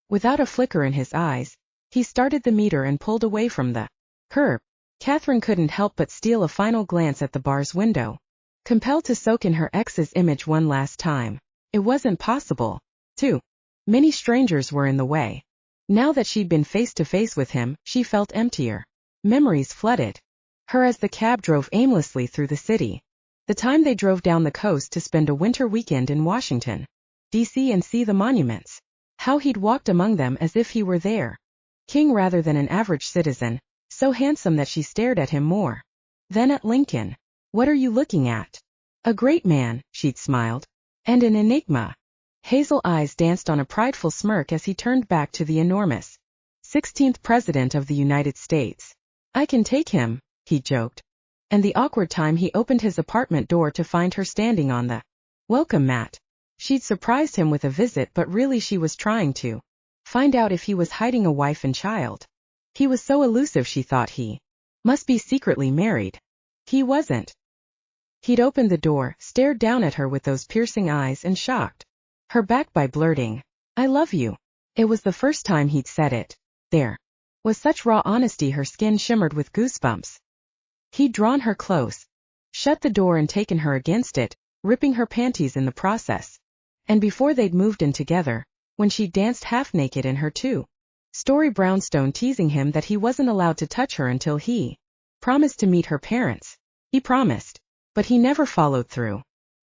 A: Without a flicker in his eyes, he started the meter and pulled away from the curb. Catherine couldn't help but steal a final glance at the bar's window, compelled to soak in her ex's image one last time. It wasn't possible. Too many strangers were in the way. Now that she'd been face to face with him, she felt emptier. Memories flooded her as the cab drove aimlessly through the city. The time they drove down the coast to spend a winter weekend in Washington, D.C. and see the monuments. How he'd walked among them as if he were there. King rather than an average citizen, so handsome that she stared at him more. Then at Lincoln. "What are you looking at?" "A great man," she'd smiled. "And an enigma." Hazel eyes danced on a prideful smirk as he turned back to the enormous 16th President of the United States. "I can take him," he joked. And the awkward time he opened his apartment door to find her standing on the welcome mat. She'd surprised him with a visit, but really she was trying to find out if he was hiding a wife and child. He was so elusive, she thought he must be secretly married. He wasn't. He'd opened the door, stared down at her with those piercing eyes, and shocked her back by blurting, "I love you." It was the first time he'd said it. There was such raw honesty her skin shimmered with goosebumps. He'd drawn her close, shut the door and taken her against it, ripping her panties in the process. And before they'd moved in together, when she danced half-naked in her two-story brownstone, teasing him that he wasn't allowed to touch her until he promised to meet her parents. He promised, but he never followed through.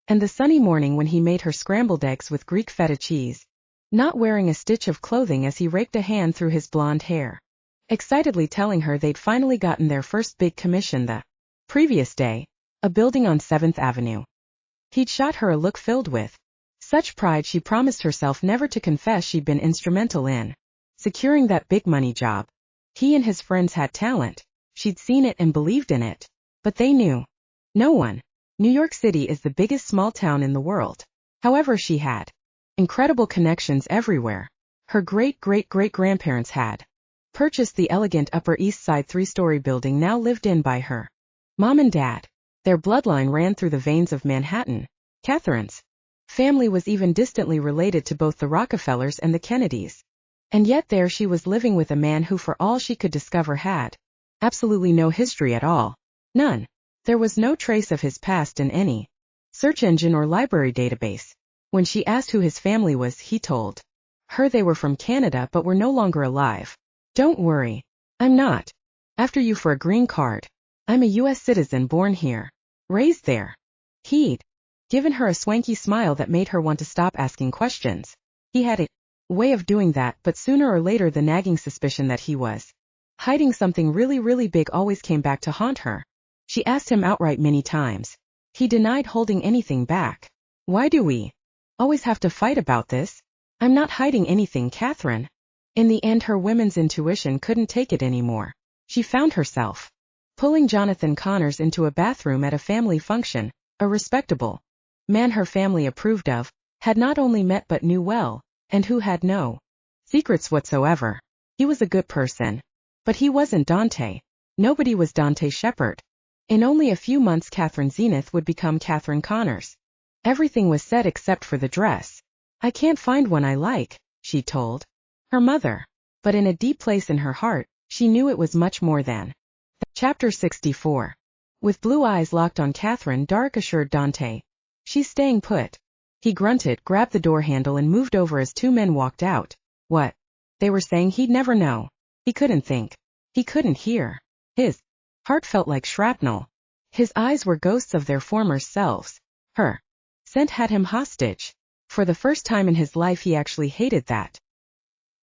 A: And the sunny morning when he made her scrambled eggs with Greek feta cheese, not wearing a stitch of clothing as he raked a hand through his blonde hair, excitedly telling her they'd finally gotten their first big commission the previous day, a building on 7th Avenue. He'd shot her a look filled with such pride she promised herself never to confess she'd been instrumental in securing that big money job. He and his friends had talent. She'd seen it and believed in it. But they knew no one. New York City is the biggest small town in the world. However, she had incredible connections everywhere. Her great-great-great-grandparents had purchased the elegant Upper East Side 3-story building now lived in by her mom and dad. Their bloodline ran through the veins of Manhattan. Catherine's family was even distantly related to both the Rockefellers and the Kennedys. And yet there she was living with a man who, for all she could discover, had absolutely no history at all. None. There was no trace of his past in any search engine or library database. When she asked who his family was, he told her they were from Canada but were no longer alive. "Don't worry. I'm not after you for a green card. I'm a U.S. citizen born here, raised there." He'd given her a swanky smile that made her want to stop asking questions. He had a way of doing that, but sooner or later the nagging suspicion that he was hiding something really, really big always came back to haunt her. She asked him outright many times. He denied holding anything back. "Why do we always have to fight about this? I'm not hiding anything, Catherine." In the end, her women's intuition couldn't take it anymore. She found herself pulling Jonathan Connors into a bathroom at a family function. A respectable man her family approved of, had not only met but knew well, and who had no secrets whatsoever. He was a good person. But he wasn't Dontae. Nobody was Dontae Shepherd. In only a few months Catherine Zenith would become Catherine Connors. Everything was set except for the dress. "I can't find one I like," she told her mother. But in a deep place in her heart, she knew it was much more than. Chapter 64. With blue eyes locked on Catherine, Dark assured Dontae, "She's staying put." He grunted, grabbed the door handle and moved over as two men walked out. What they were saying he'd never know. He couldn't think. He couldn't hear. His heart felt like shrapnel. His eyes were ghosts of their former selves. Her scent had him hostage. For the first time in his life he actually hated that.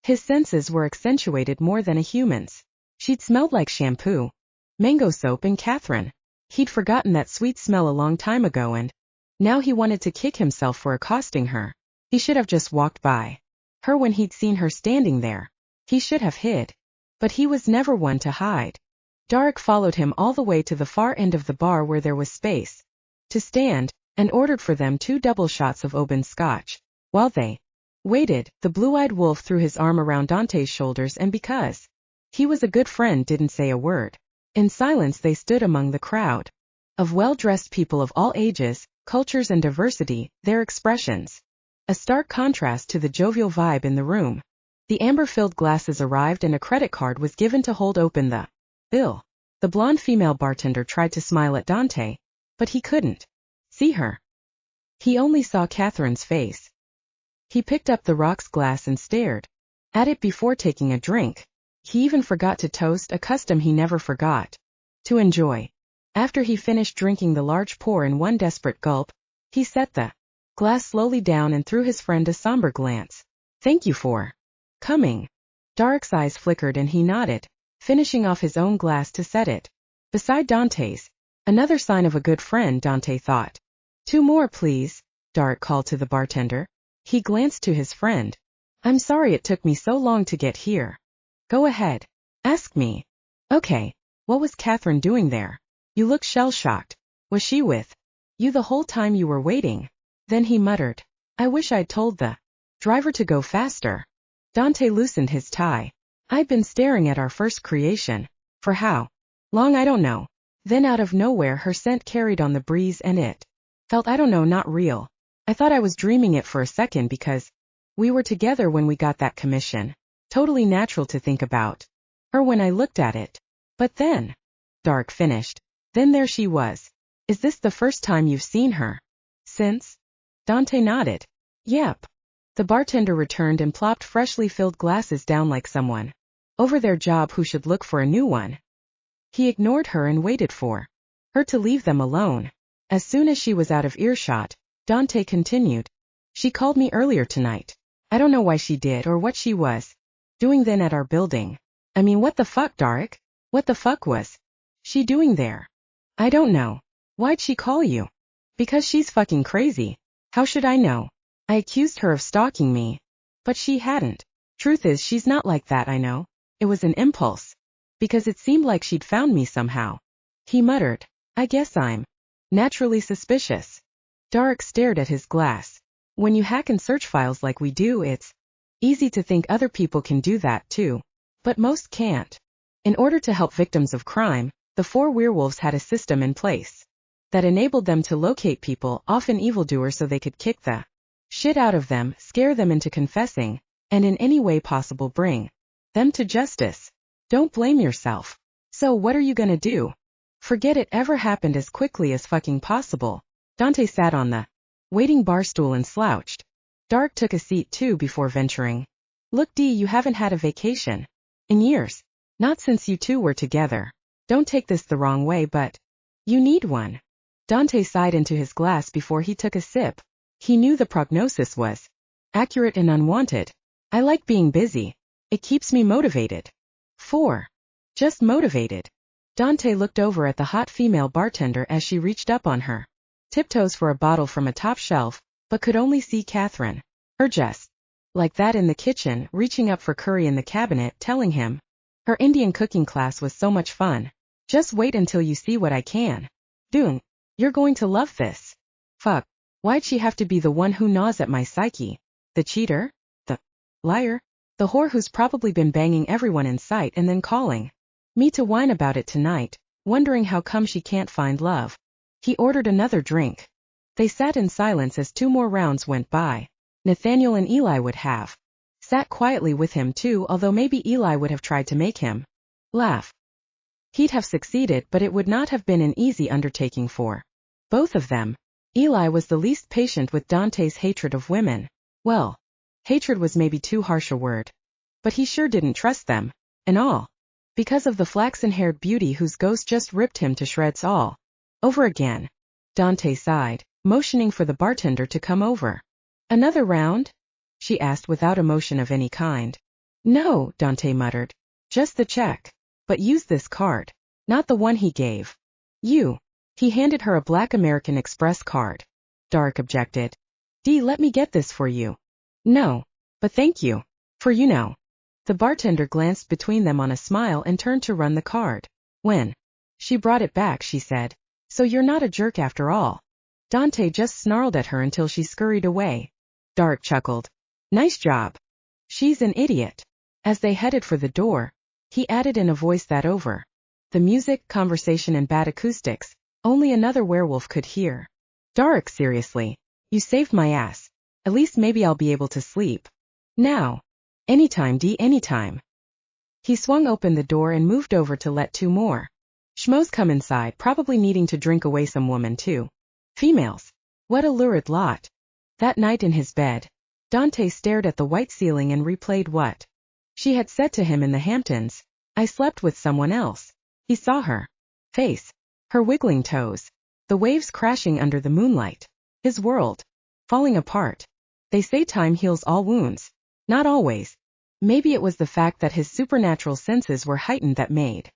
A: His senses were accentuated more than a human's. She'd smelled like shampoo, mango soap, and Catherine. He'd forgotten that sweet smell a long time ago, and now he wanted to kick himself for accosting her. He should have just walked by her when he'd seen her standing there. He should have hid. But he was never one to hide. Dark followed him all the way to the far end of the bar where there was space to stand, and ordered for them 2 double shots of Oban Scotch. While they waited, the blue-eyed wolf threw his arm around Dontae's shoulders and because he was a good friend didn't say a word. In silence they stood among the crowd of well-dressed people of all ages, cultures and diversity, their expressions a stark contrast to the jovial vibe in the room. The amber-filled glasses arrived and a credit card was given to hold open the bill. The blonde female bartender tried to smile at Dontae, but he couldn't see her. He only saw Catherine's face. He picked up the rocks glass and stared at it before taking a drink. He even forgot to toast, a custom he never forgot to enjoy. After he finished drinking the large pour in one desperate gulp, he set the glass slowly down and threw his friend a somber glance. "Thank you for coming." Dark's eyes flickered and he nodded, finishing off his own glass to set it beside Dontae's. Another sign of a good friend, Dontae thought. "2 more, please," Dark called to the bartender. He glanced to his friend. "I'm sorry it took me so long to get here." "Go ahead. Ask me." "Okay. What was Catherine doing there? You look shell-shocked. Was she with you the whole time you were waiting?" Then he muttered, "I wish I'd told the driver to go faster." Dontae loosened his tie. "I'd been staring at our first creation. For how long I don't know." Then out of nowhere her scent carried on the breeze and it felt not real. "I thought I was dreaming it for a second because we were together when we got that commission. Totally natural to think about her when I looked at it. But then," Dark finished, "then there she was." "Is this the first time you've seen her since?" Dontae nodded. "Yep." The bartender returned and plopped freshly filled glasses down like someone over their job who should look for a new one. He ignored her and waited for her to leave them alone. As soon as she was out of earshot, Dontae continued, "She called me earlier tonight. I don't know why she did or what she was doing then at our building. I mean, what the fuck, Dark? What the fuck was she doing there?" "I don't know." "Why'd she call you?" "Because she's fucking crazy." "How should I know? I accused her of stalking me." "But she hadn't." "Truth is, she's not like that, I know. It was an impulse. Because it seemed like she'd found me somehow." He muttered, "I guess I'm naturally suspicious." Dark stared at his glass. "When you hack and search files like we do, it's easy to think other people can do that too. But most can't." In order to help victims of crime, the 4 werewolves had a system in place that enabled them to locate people, often evildoers, so they could kick the shit out of them, scare them into confessing, and in any way possible bring them to justice. Don't blame yourself. So what are you gonna do? Forget it ever happened as quickly as fucking possible. Dontae sat on the waiting bar stool and slouched. Dark took a seat too before venturing. "Look, D, you haven't had a vacation in years. Not since you 2 were together. Don't take this the wrong way, but you need one." Dontae sighed into his glass before he took a sip. He knew the prognosis was accurate and unwanted. "I like being busy. It keeps me motivated." 4. Just motivated. Dontae looked over at the hot female bartender as she reached up on her tiptoes for a bottle from a top shelf, but could only see Catherine. Her just like that in the kitchen, reaching up for curry in the cabinet, telling him her Indian cooking class was so much fun. "Just wait until you see what I can do. You're going to love this." Fuck. Why'd she have to be the one who gnaws at my psyche? The cheater? The liar? The whore who's probably been banging everyone in sight and then calling me to whine about it tonight, wondering how come she can't find love. He ordered another drink. They sat in silence as 2 more rounds went by. Nathaniel and Eli would have sat quietly with him too, although maybe Eli would have tried to make him laugh. He'd have succeeded, but it would not have been an easy undertaking for both of them. Eli was the least patient with Dontae's hatred of women. Well, hatred was maybe too harsh a word. But he sure didn't trust them, and all because of the flaxen-haired beauty whose ghost just ripped him to shreds all over again. Dontae sighed, motioning for the bartender to come over. "Another round?" she asked without emotion of any kind. "No," Dontae muttered. "Just the check. But use this card. Not the one he gave you." He handed her a black American Express card. Dark objected. "D, let me get this for you." "No. But thank you. For you know." The bartender glanced between them on a smile and turned to run the card. When she brought it back, she said, "So you're not a jerk after all." Dontae just snarled at her until she scurried away. Dark chuckled. Nice job. She's an idiot. As they headed for the door, he added in a voice that over the music, conversation and bad acoustics, only another werewolf could hear. Dark, seriously. You saved my ass. At least maybe I'll be able to sleep. Now. Anytime, anytime. He swung open the door and moved over to let two more schmoes come inside, probably needing to drink away some woman too. Females. What a lurid lot. That night in his bed, Dontae stared at the white ceiling and replayed what she had said to him in the Hamptons. I slept with someone else. He saw her face, her wiggling toes, the waves crashing under the moonlight, his world falling apart. They say time heals all wounds. Not always. Maybe it was the fact that his supernatural senses were heightened that made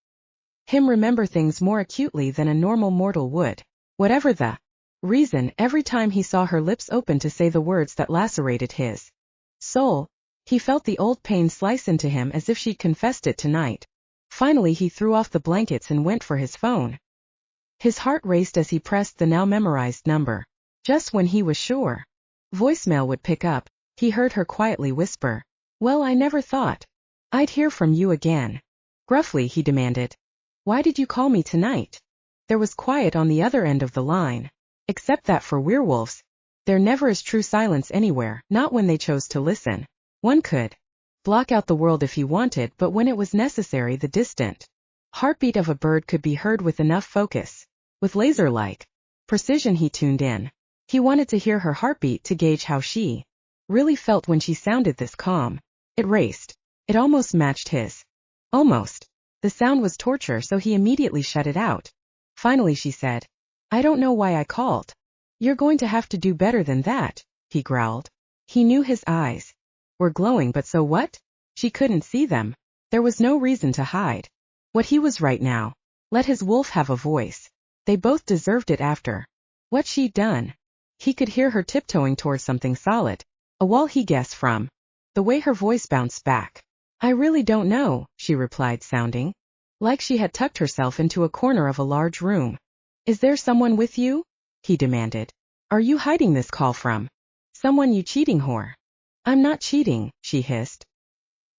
A: him remember things more acutely than a normal mortal would. Whatever the reason, every time he saw her lips open to say the words that lacerated his soul, he felt the old pain slice into him as if she'd confessed it tonight. Finally he threw off the blankets and went for his phone. His heart raced as he pressed the now memorized number. Just when he was sure voicemail would pick up, he heard her quietly whisper, Well, I never thought I'd hear from you again. Gruffly he demanded, Why did you call me tonight? There was quiet on the other end of the line. Except that for werewolves, there never is true silence anywhere, not when they chose to listen. One could block out the world if he wanted, but when it was necessary, the distant heartbeat of a bird could be heard with enough focus. With laser-like precision he tuned in. He wanted to hear her heartbeat to gauge how she really felt when she sounded this calm. It raced. It almost matched his. Almost. The sound was torture, so he immediately shut it out. Finally she said, I don't know why I called. You're going to have to do better than that, he growled. He knew his eyes were glowing, but so what? She couldn't see them. There was no reason to hide what he was right now. Let his wolf have a voice. They both deserved it after what she'd done. He could hear her tiptoeing towards something solid, a wall he guessed from the way her voice bounced back. I really don't know, she replied, sounding like she had tucked herself into a corner of a large room. Is there someone with you? He demanded. Are you hiding this call from someone, you cheating whore? I'm not cheating, she hissed.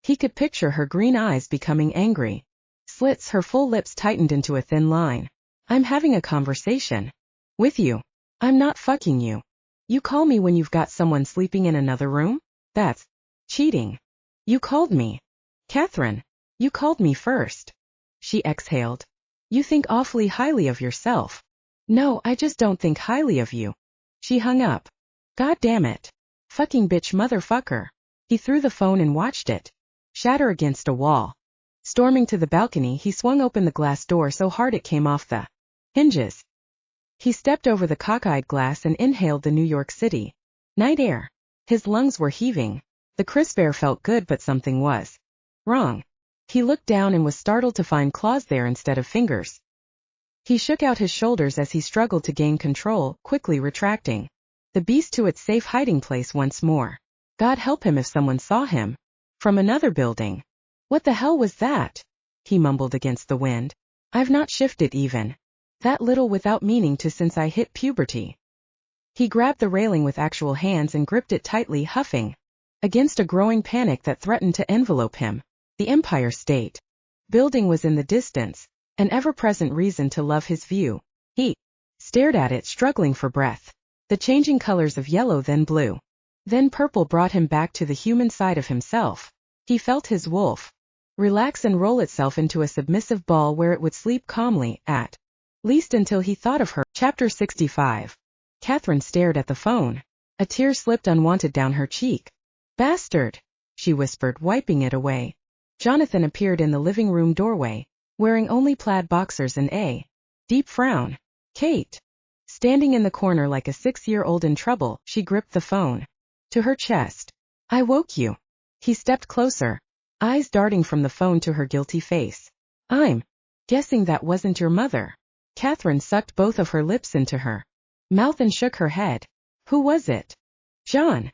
A: He could picture her green eyes becoming angry slits, her full lips tightened into a thin line. I'm having a conversation with you. I'm not fucking you. You call me when you've got someone sleeping in another room? That's cheating. You called me. Catherine, you called me first. She exhaled. You think awfully highly of yourself. No, I just don't think highly of you. She hung up. God damn it. Fucking bitch motherfucker. He threw the phone and watched it shatter against a wall. Storming to the balcony, he swung open the glass door so hard it came off the hinges. He stepped over the cockeyed glass and inhaled the New York City night air. His lungs were heaving. The crisp air felt good, but something was wrong. He looked down and was startled to find claws there instead of fingers. He shook out his shoulders as he struggled to gain control, quickly retracting the beast to its safe hiding place once more. God help him if someone saw him from another building. What the hell was that? He mumbled against the wind. I've not shifted even that little without meaning to since I hit puberty. He grabbed the railing with actual hands and gripped it tightly, huffing against a growing panic that threatened to envelope him. The Empire State Building was in the distance, an ever-present reason to love his view. He stared at it, struggling for breath. The changing colors of yellow, then blue, then purple brought him back to the human side of himself. He felt his wolf relax and roll itself into a submissive ball where it would sleep calmly, at least until he thought of her. Chapter 65. Catherine stared at the phone. A tear slipped unwanted down her cheek. Bastard, she whispered, wiping it away. Jonathan appeared in the living room doorway, wearing only plaid boxers and a deep frown. Kate. Standing in the corner like a 6-year-old in trouble, she gripped the phone to her chest. I woke you. He stepped closer, eyes darting from the phone to her guilty face. I'm guessing that wasn't your mother. Catherine sucked both of her lips into her mouth and shook her head. Who was it? John.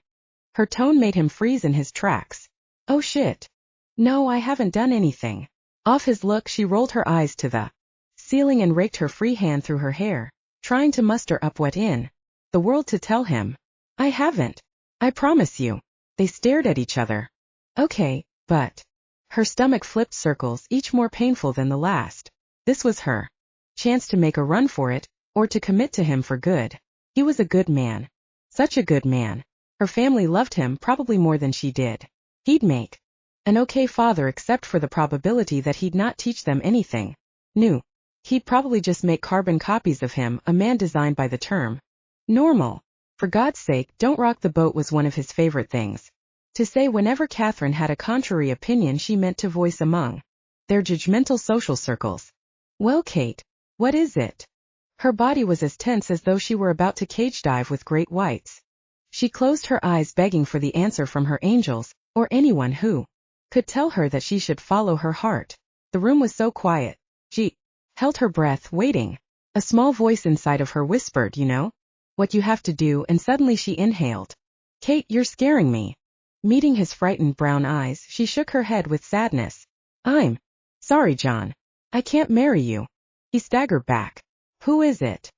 A: Her tone made him freeze in his tracks. Oh shit. No, I haven't done anything. Off his look, she rolled her eyes to the ceiling and raked her free hand through her hair, trying to muster up what in the world to tell him. I haven't. I promise you. They stared at each other. Okay, but... Her stomach flipped circles, each more painful than the last. This was her chance to make a run for it, or to commit to him for good. He was a good man. Such a good man. Her family loved him probably more than she did. He'd make an okay father except for the probability that he'd not teach them anything new. He'd probably just make carbon copies of him, a man designed by the term normal. For God's sake, don't rock the boat was one of his favorite things to say whenever Catherine had a contrary opinion she meant to voice among their judgmental social circles. Well, Kate, what is it? Her body was as tense as though she were about to cage dive with great whites. She closed her eyes begging for the answer from her angels, or anyone who could tell her that she should follow her heart. The room was so quiet. She held her breath, waiting. A small voice inside of her whispered, you know what you have to do, and suddenly she inhaled. Kate, you're scaring me. Meeting his frightened brown eyes, she shook her head with sadness. I'm sorry, John. I can't marry you. He staggered back. Who is it?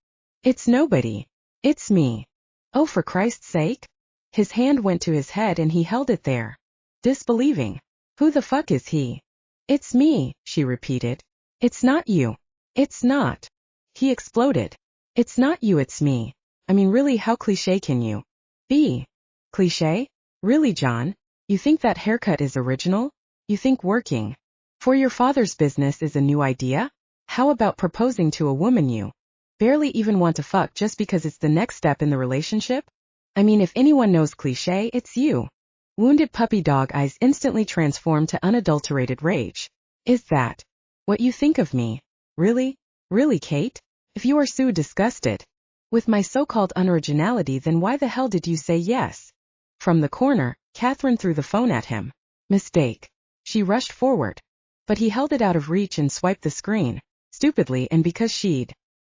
A: It's nobody. It's me. Oh, for Christ's sake? His hand went to his head and he held it there, disbelieving. Who the fuck is he? It's me, she repeated. It's not you. It's not. He exploded. It's not you, it's me. I mean, really, how cliché can you be? Cliché? Really, John? You think that haircut is original? You think working for your father's business is a new idea? How about proposing to a woman you barely even want to fuck just because it's the next step in the relationship? I mean, if anyone knows cliché, it's you. Wounded puppy dog eyes instantly transformed to unadulterated rage. Is that what you think of me? Really? Really, Kate? If you are so disgusted with my so-called unoriginality, then why the hell did you say yes? From the corner, Catherine threw the phone at him. Mistake. She rushed forward. But he held it out of reach and swiped the screen. Stupidly, and because she'd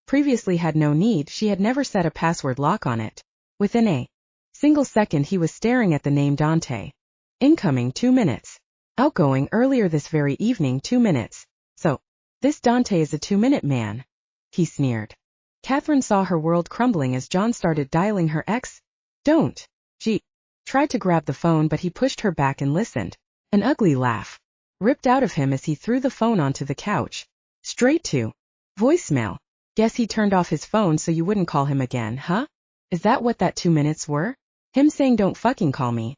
A: previously had no need, she had never set a password lock on it. Within a single second he was staring at the name Dontae. Incoming 2 minutes. Outgoing earlier this very evening 2 minutes. So, this Dontae is a 2-minute man. He sneered. Catherine saw her world crumbling as John started dialing her ex. Don't. She tried to grab the phone, but he pushed her back and listened. An ugly laugh ripped out of him as he threw the phone onto the couch. Straight to voicemail. Guess he turned off his phone so you wouldn't call him again, huh? Is that what that 2 minutes were? Him saying don't fucking call me?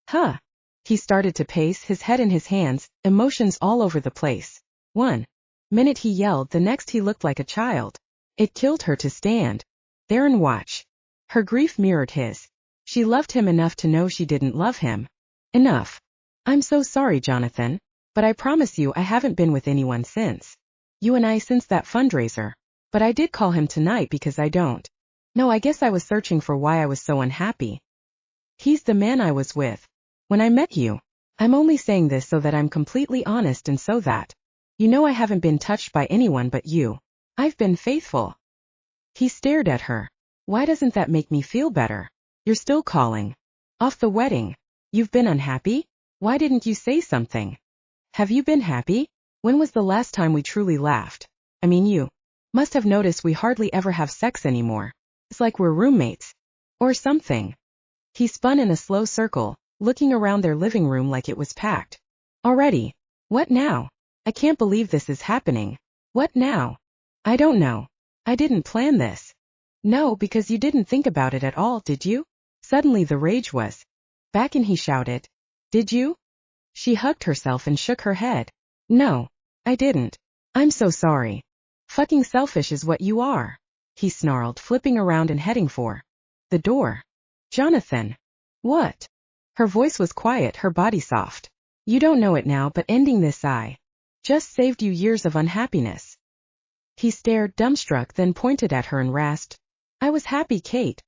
A: Huh? He started to pace, his head in his hands, emotions all over the place. 1 minute he yelled, the next he looked like a child. It killed her to stand there and watch. Her grief mirrored his. She loved him enough to know she didn't love him enough. I'm so sorry, Jonathan, but I promise you I haven't been with anyone since you and I since that fundraiser. But I did call him tonight because I don't know, I guess I was searching for why I was so unhappy. He's the man I was with when I met you. I'm only saying this so that I'm completely honest and so that you know I haven't been touched by anyone but you. I've been faithful. He stared at her. Why doesn't that make me feel better? You're still calling off the wedding. You've been unhappy? Why didn't you say something? Have you been happy? When was the last time we truly laughed? I mean, you must have noticed we hardly ever have sex anymore. It's like we're roommates. Or something. He spun in a slow circle, looking around their living room like it was packed. Already? What now? I can't believe this is happening. What now? I don't know. I didn't plan this. No, because you didn't think about it at all, did you? Suddenly the rage was back and he shouted. Did you? She hugged herself and shook her head. No, I didn't. I'm so sorry. Fucking selfish is what you are. He snarled, flipping around and heading for the door. Jonathan. What? Her voice was quiet, her body soft. You don't know it now, but ending this I just saved you years of unhappiness. He stared, dumbstruck, then pointed at her and rasped. I was happy, Kate.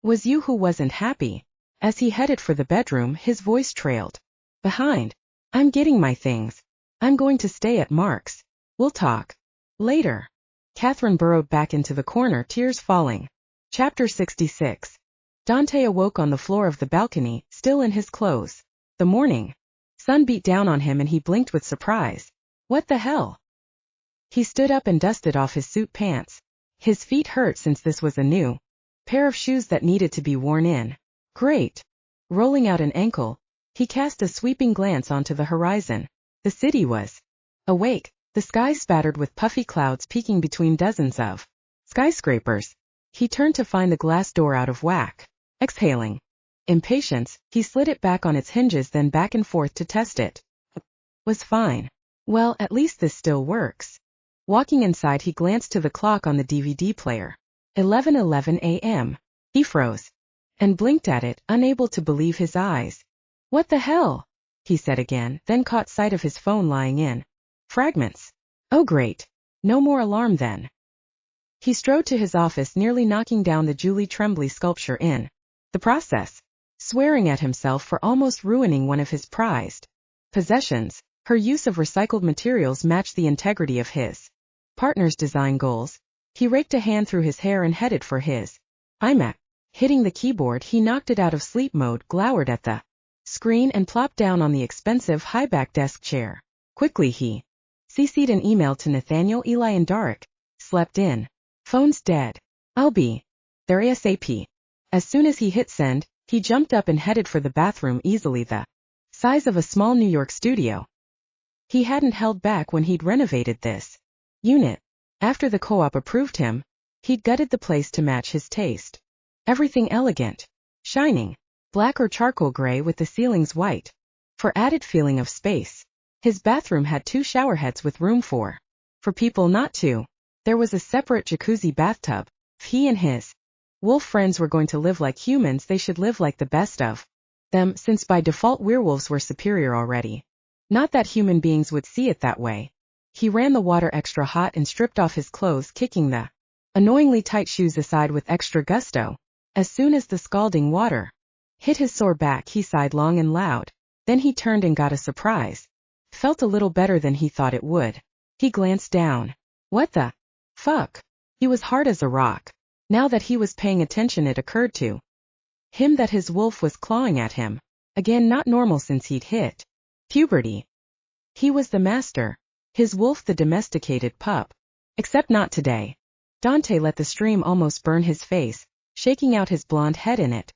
A: Was you who wasn't happy? As he headed for the bedroom, his voice trailed behind. I'm getting my things. I'm going to stay at Mark's. We'll talk later. Catherine burrowed back into the corner, tears falling. Chapter 66. Dontae awoke on the floor of the balcony, still in his clothes. The morning sun beat down on him and he blinked with surprise. What the hell? He stood up and dusted off his suit pants. His feet hurt since this was a new Pair of shoes that needed to be worn in. Great. Rolling out an ankle, he cast a sweeping glance onto the horizon. The city was awake, the sky spattered with puffy clouds peeking between dozens of skyscrapers. He turned to find the glass door out of whack. Exhaling impatience, he slid it back on its hinges, then back and forth to test it. Was fine. Well, at least this still works. Walking inside, he glanced to the clock on the DVD player. 11:11 a.m. He froze and blinked at it, unable to believe his eyes. What the hell? He said again, then caught sight of his phone lying in fragments. Oh great. No more alarm then. He strode to his office, nearly knocking down the Julie Tremblay sculpture in the process, swearing at himself for almost ruining one of his prized possessions. Her use of recycled materials matched the integrity of his partner's design goals. He raked a hand through his hair and headed for his iMac. Hitting the keyboard, he knocked it out of sleep mode, glowered at the screen, and plopped down on the expensive high-back desk chair. Quickly he CC'd an email to Nathaniel, Eli, and Dark. Slept in. Phone's dead. I'll be there ASAP. As soon as he hit send, he jumped up and headed for the bathroom, easily the size of a small New York studio. He hadn't held back when he'd renovated this unit. After the co-op approved him, he'd gutted the place to match his taste. Everything elegant, shining, black or charcoal gray with the ceilings white. For added feeling of space, his bathroom had 2 shower heads with room for people not to. There was a separate jacuzzi bathtub. If he and his wolf friends were going to live like humans, they should live like the best of them, since by default werewolves were superior already. Not that human beings would see it that way. He ran the water extra hot and stripped off his clothes, kicking the annoyingly tight shoes aside with extra gusto. As soon as the scalding water hit his sore back, he sighed long and loud. Then he turned and got a surprise. Felt a little better than he thought it would. He glanced down. What the fuck? He was hard as a rock. Now that he was paying attention, it occurred to him that his wolf was clawing at him. Again, not normal since he'd hit puberty. He was the master, his wolf the domesticated pup. Except not today. Dontae let the stream almost burn his face, shaking out his blonde head in it.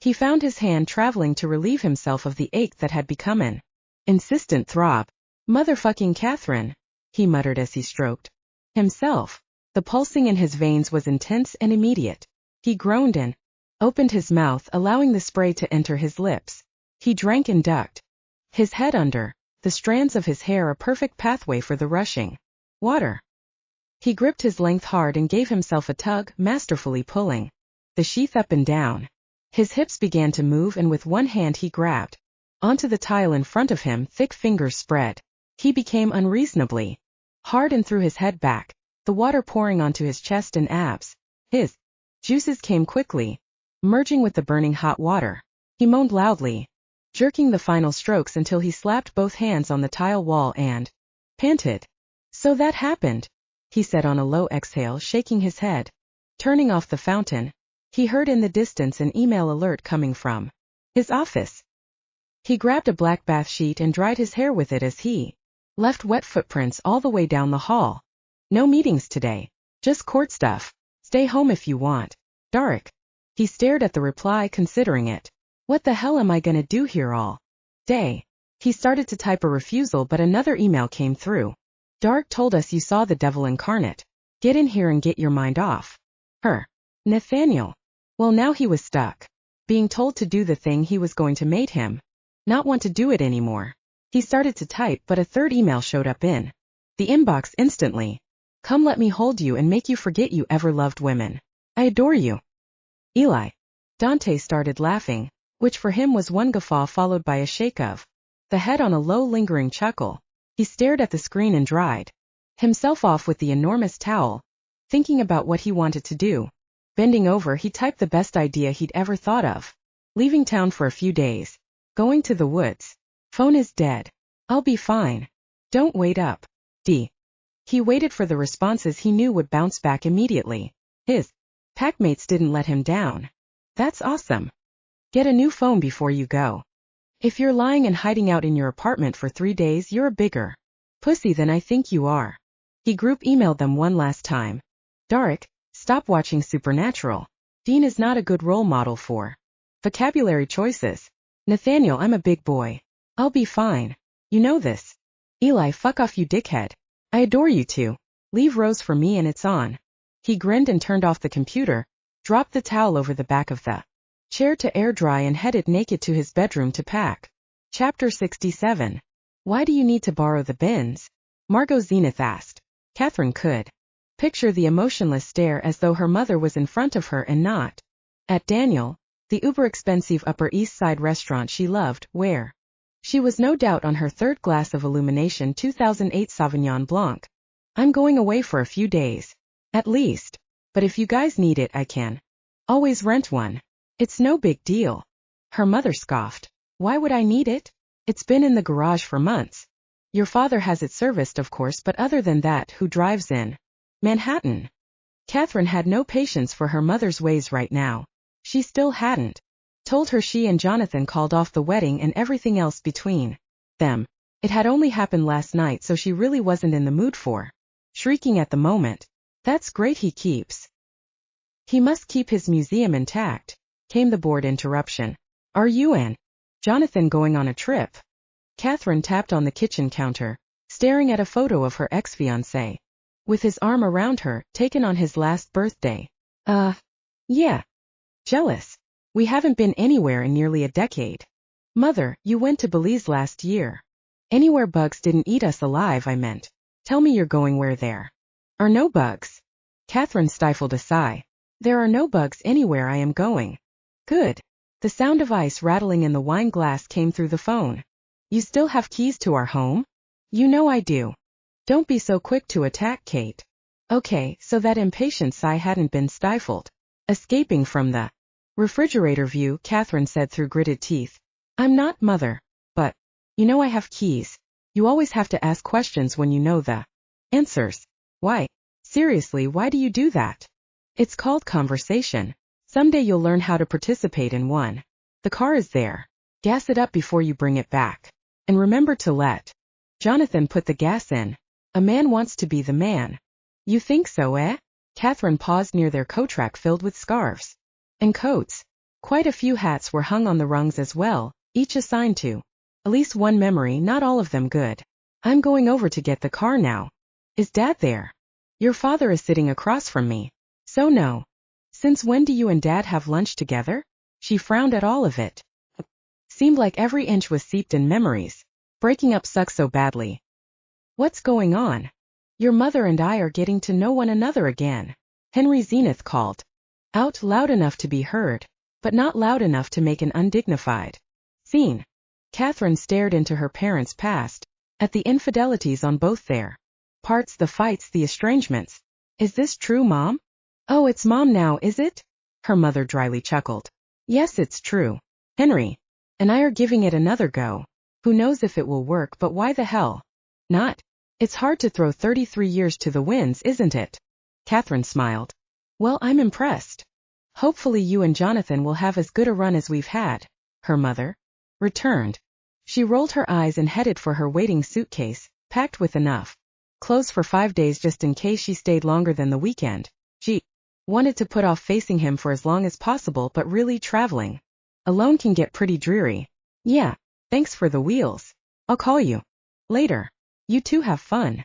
A: He found his hand traveling to relieve himself of the ache that had become an insistent throb. Motherfucking Catherine, he muttered as he stroked himself. The pulsing in his veins was intense and immediate. He groaned and opened his mouth, allowing the spray to enter his lips. He drank and ducked his head under the strands of his hair, a perfect pathway for the rushing water. He gripped his length hard and gave himself a tug, masterfully pulling the sheath up and down. His hips began to move, and with one hand he grabbed onto the tile in front of him, thick fingers spread. He became unreasonably hard and threw his head back, the water pouring onto his chest and abs. His juices came quickly, merging with the burning hot water. He moaned loudly, jerking the final strokes until he slapped both hands on the tile wall and panted. So that happened, he said on a low exhale, shaking his head. Turning off the fountain, he heard in the distance an email alert coming from his office. He grabbed a black bath sheet and dried his hair with it as he left wet footprints all the way down the hall. No meetings today. Just court stuff. Stay home if you want. Dark. He stared at the reply, considering it. What the hell am I gonna do here all day? He started to type a refusal, but another email came through. Dark told us you saw the devil incarnate. Get in here and get your mind off her. Nathaniel. Well, now he was stuck, being told to do the thing he was going to made him not want to do it anymore. He started to type, but a third email showed up in the inbox instantly. Come let me hold you and make you forget you ever loved women. I adore you. Eli. Dontae started laughing, which for him was one guffaw followed by a shake of the head on a low lingering chuckle. He stared at the screen and dried himself off with the enormous towel, thinking about what he wanted to do. Bending over, he typed the best idea he'd ever thought of. Leaving town for a few days. Going to the woods. Phone is dead. I'll be fine. Don't wait up. D. He waited for the responses he knew would bounce back immediately. His packmates didn't let him down. That's awesome. Get a new phone before you go. If you're lying and hiding out in your apartment for 3 days, you're a bigger pussy than I think you are. He group emailed them one last time. Dark, stop watching Supernatural. Dean is not a good role model for vocabulary choices. Nathaniel, I'm a big boy. I'll be fine. You know this. Eli, fuck off you dickhead. I adore you too. Leave Rose for me and it's on. He grinned and turned off the computer, dropped the towel over the back of the chair to air dry and headed naked to his bedroom to pack. Chapter 67. Why do you need to borrow the bins? Margot Zenith asked. Catherine could picture the emotionless stare as though her mother was in front of her and not at Daniel, the uber-expensive Upper East Side restaurant she loved, where she was no doubt on her third glass of Illumination 2008 Sauvignon Blanc. I'm going away for a few days. At least. But if you guys need it, I can always rent one. It's no big deal. Her mother scoffed. Why would I need it? It's been in the garage for months. Your father has it serviced, of course, but other than that, who drives in Manhattan? Catherine had no patience for her mother's ways right now. She still hadn't told her she and Jonathan called off the wedding and everything else between them. It had only happened last night, so she really wasn't in the mood for shrieking at the moment. That's great, he must keep his museum intact, came the bored interruption. Are you and Jonathan going on a trip? Catherine tapped on the kitchen counter, staring at a photo of her ex-fiancé, with his arm around her, taken on his last birthday. Yeah. Jealous. We haven't been anywhere in nearly a decade. Mother, you went to Belize last year. Anywhere bugs didn't eat us alive, I meant. Tell me you're going where there are no bugs. Catherine stifled a sigh. There are no bugs anywhere I am going. Good. The sound of ice rattling in the wine glass came through the phone. You still have keys to our home? You know I do. Don't be so quick to attack, Kate. Okay, so that impatient sigh hadn't been stifled. Escaping from the refrigerator view, Catherine said through gritted teeth. I'm not, Mother. But, you know I have keys. You always have to ask questions when you know the answers. Why? Seriously, why do you do that? It's called conversation. Someday you'll learn how to participate in one. The car is there. Gas it up before you bring it back. And remember to let Jonathan put the gas in. A man wants to be the man. You think so, eh? Catherine paused near their coat rack filled with scarves and coats. Quite a few hats were hung on the rungs as well, each assigned to at least one memory, not all of them good. I'm going over to get the car now. Is Dad there? Your father is sitting across from me. So no. Since when do you and Dad have lunch together? She frowned at all of it. Seemed like every inch was seeped in memories. Breaking up sucks so badly. What's going on? Your mother and I are getting to know one another again. Henry Zenith called out loud enough to be heard, but not loud enough to make an undignified scene. Catherine stared into her parents' past, at the infidelities on both their parts, the fights, the estrangements. Is this true, Mom? Oh, it's Mom now, is it? Her mother dryly chuckled. Yes, it's true. Henry and I are giving it another go. Who knows if it will work, but why the hell not? It's hard to throw 33 years to the winds, isn't it? Catherine smiled. Well, I'm impressed. Hopefully you and Jonathan will have as good a run as we've had, her mother returned. She rolled her eyes and headed for her waiting suitcase, packed with enough clothes for 5 days just in case she stayed longer than the weekend. She wanted to put off facing him for as long as possible, but really traveling alone can get pretty dreary. Yeah, thanks for the wheels. I'll call you later. You two have fun.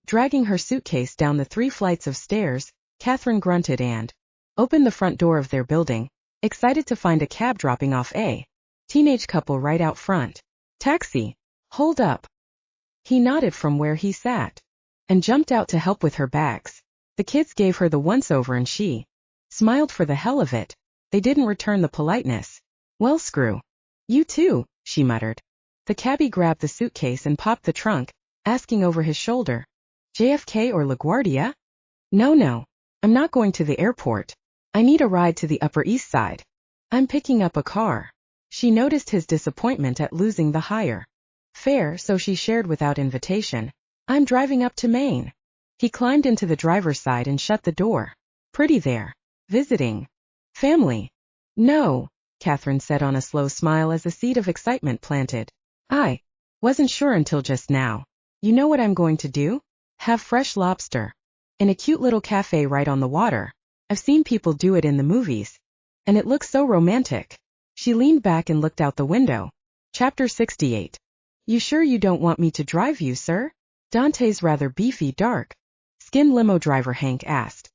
A: Dragging her suitcase down the 3 flights of stairs, Catherine grunted and opened the front door of their building, excited to find a cab dropping off a teenage couple right out front. Taxi. Hold up. He nodded from where he sat and jumped out to help with her bags. The kids gave her the once-over and she smiled for the hell of it. They didn't return the politeness. Well, screw you too, she muttered. The cabbie grabbed the suitcase and popped the trunk, asking over his shoulder, JFK or LaGuardia? No, I'm not going to the airport. I need a ride to the Upper East Side. I'm picking up a car. She noticed his disappointment at losing the higher fare, so she shared without invitation. I'm driving up to Maine. He climbed into the driver's side and shut the door. Pretty there. Visiting family? No, Catherine said on a slow smile as a seed of excitement planted. I wasn't sure until just now. You know what I'm going to do? Have fresh lobster. In a cute little cafe right on the water. I've seen people do it in the movies. And it looks so romantic. She leaned back and looked out the window. Chapter 68. You sure you don't want me to drive you, sir? Dontae's rather beefy, dark-skinned limo driver Hank asked.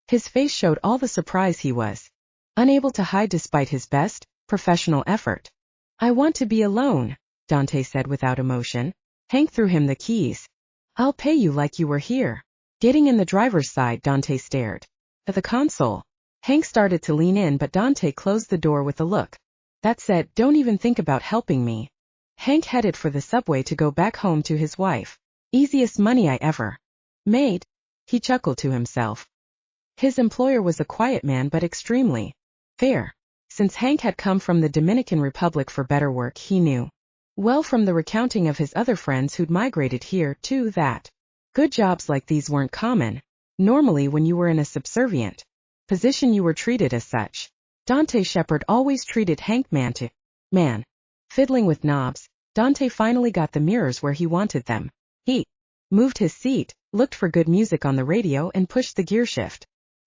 A: His face showed all the surprise he was unable to hide despite his best professional effort. I want to be alone, Dontae said without emotion. Hank threw him the keys. I'll pay you like you were here. Getting in the driver's side, Dontae stared at the console. Hank started to lean in, but Dontae closed the door with a look that said, don't even think about helping me. Hank headed for the subway to go back home to his wife. Easiest money I ever made, he chuckled to himself. His employer was a quiet man but extremely fair. Since Hank had come from the Dominican Republic for better work, he knew well from the recounting of his other friends who'd migrated here too that good jobs like these weren't common. Normally when you were in a subservient position you were treated as such. Dontae Shepard always treated Hank man to man. Fiddling with knobs, Dontae finally got the mirrors where he wanted them. He moved his seat, looked for good music on the radio and pushed the gear shift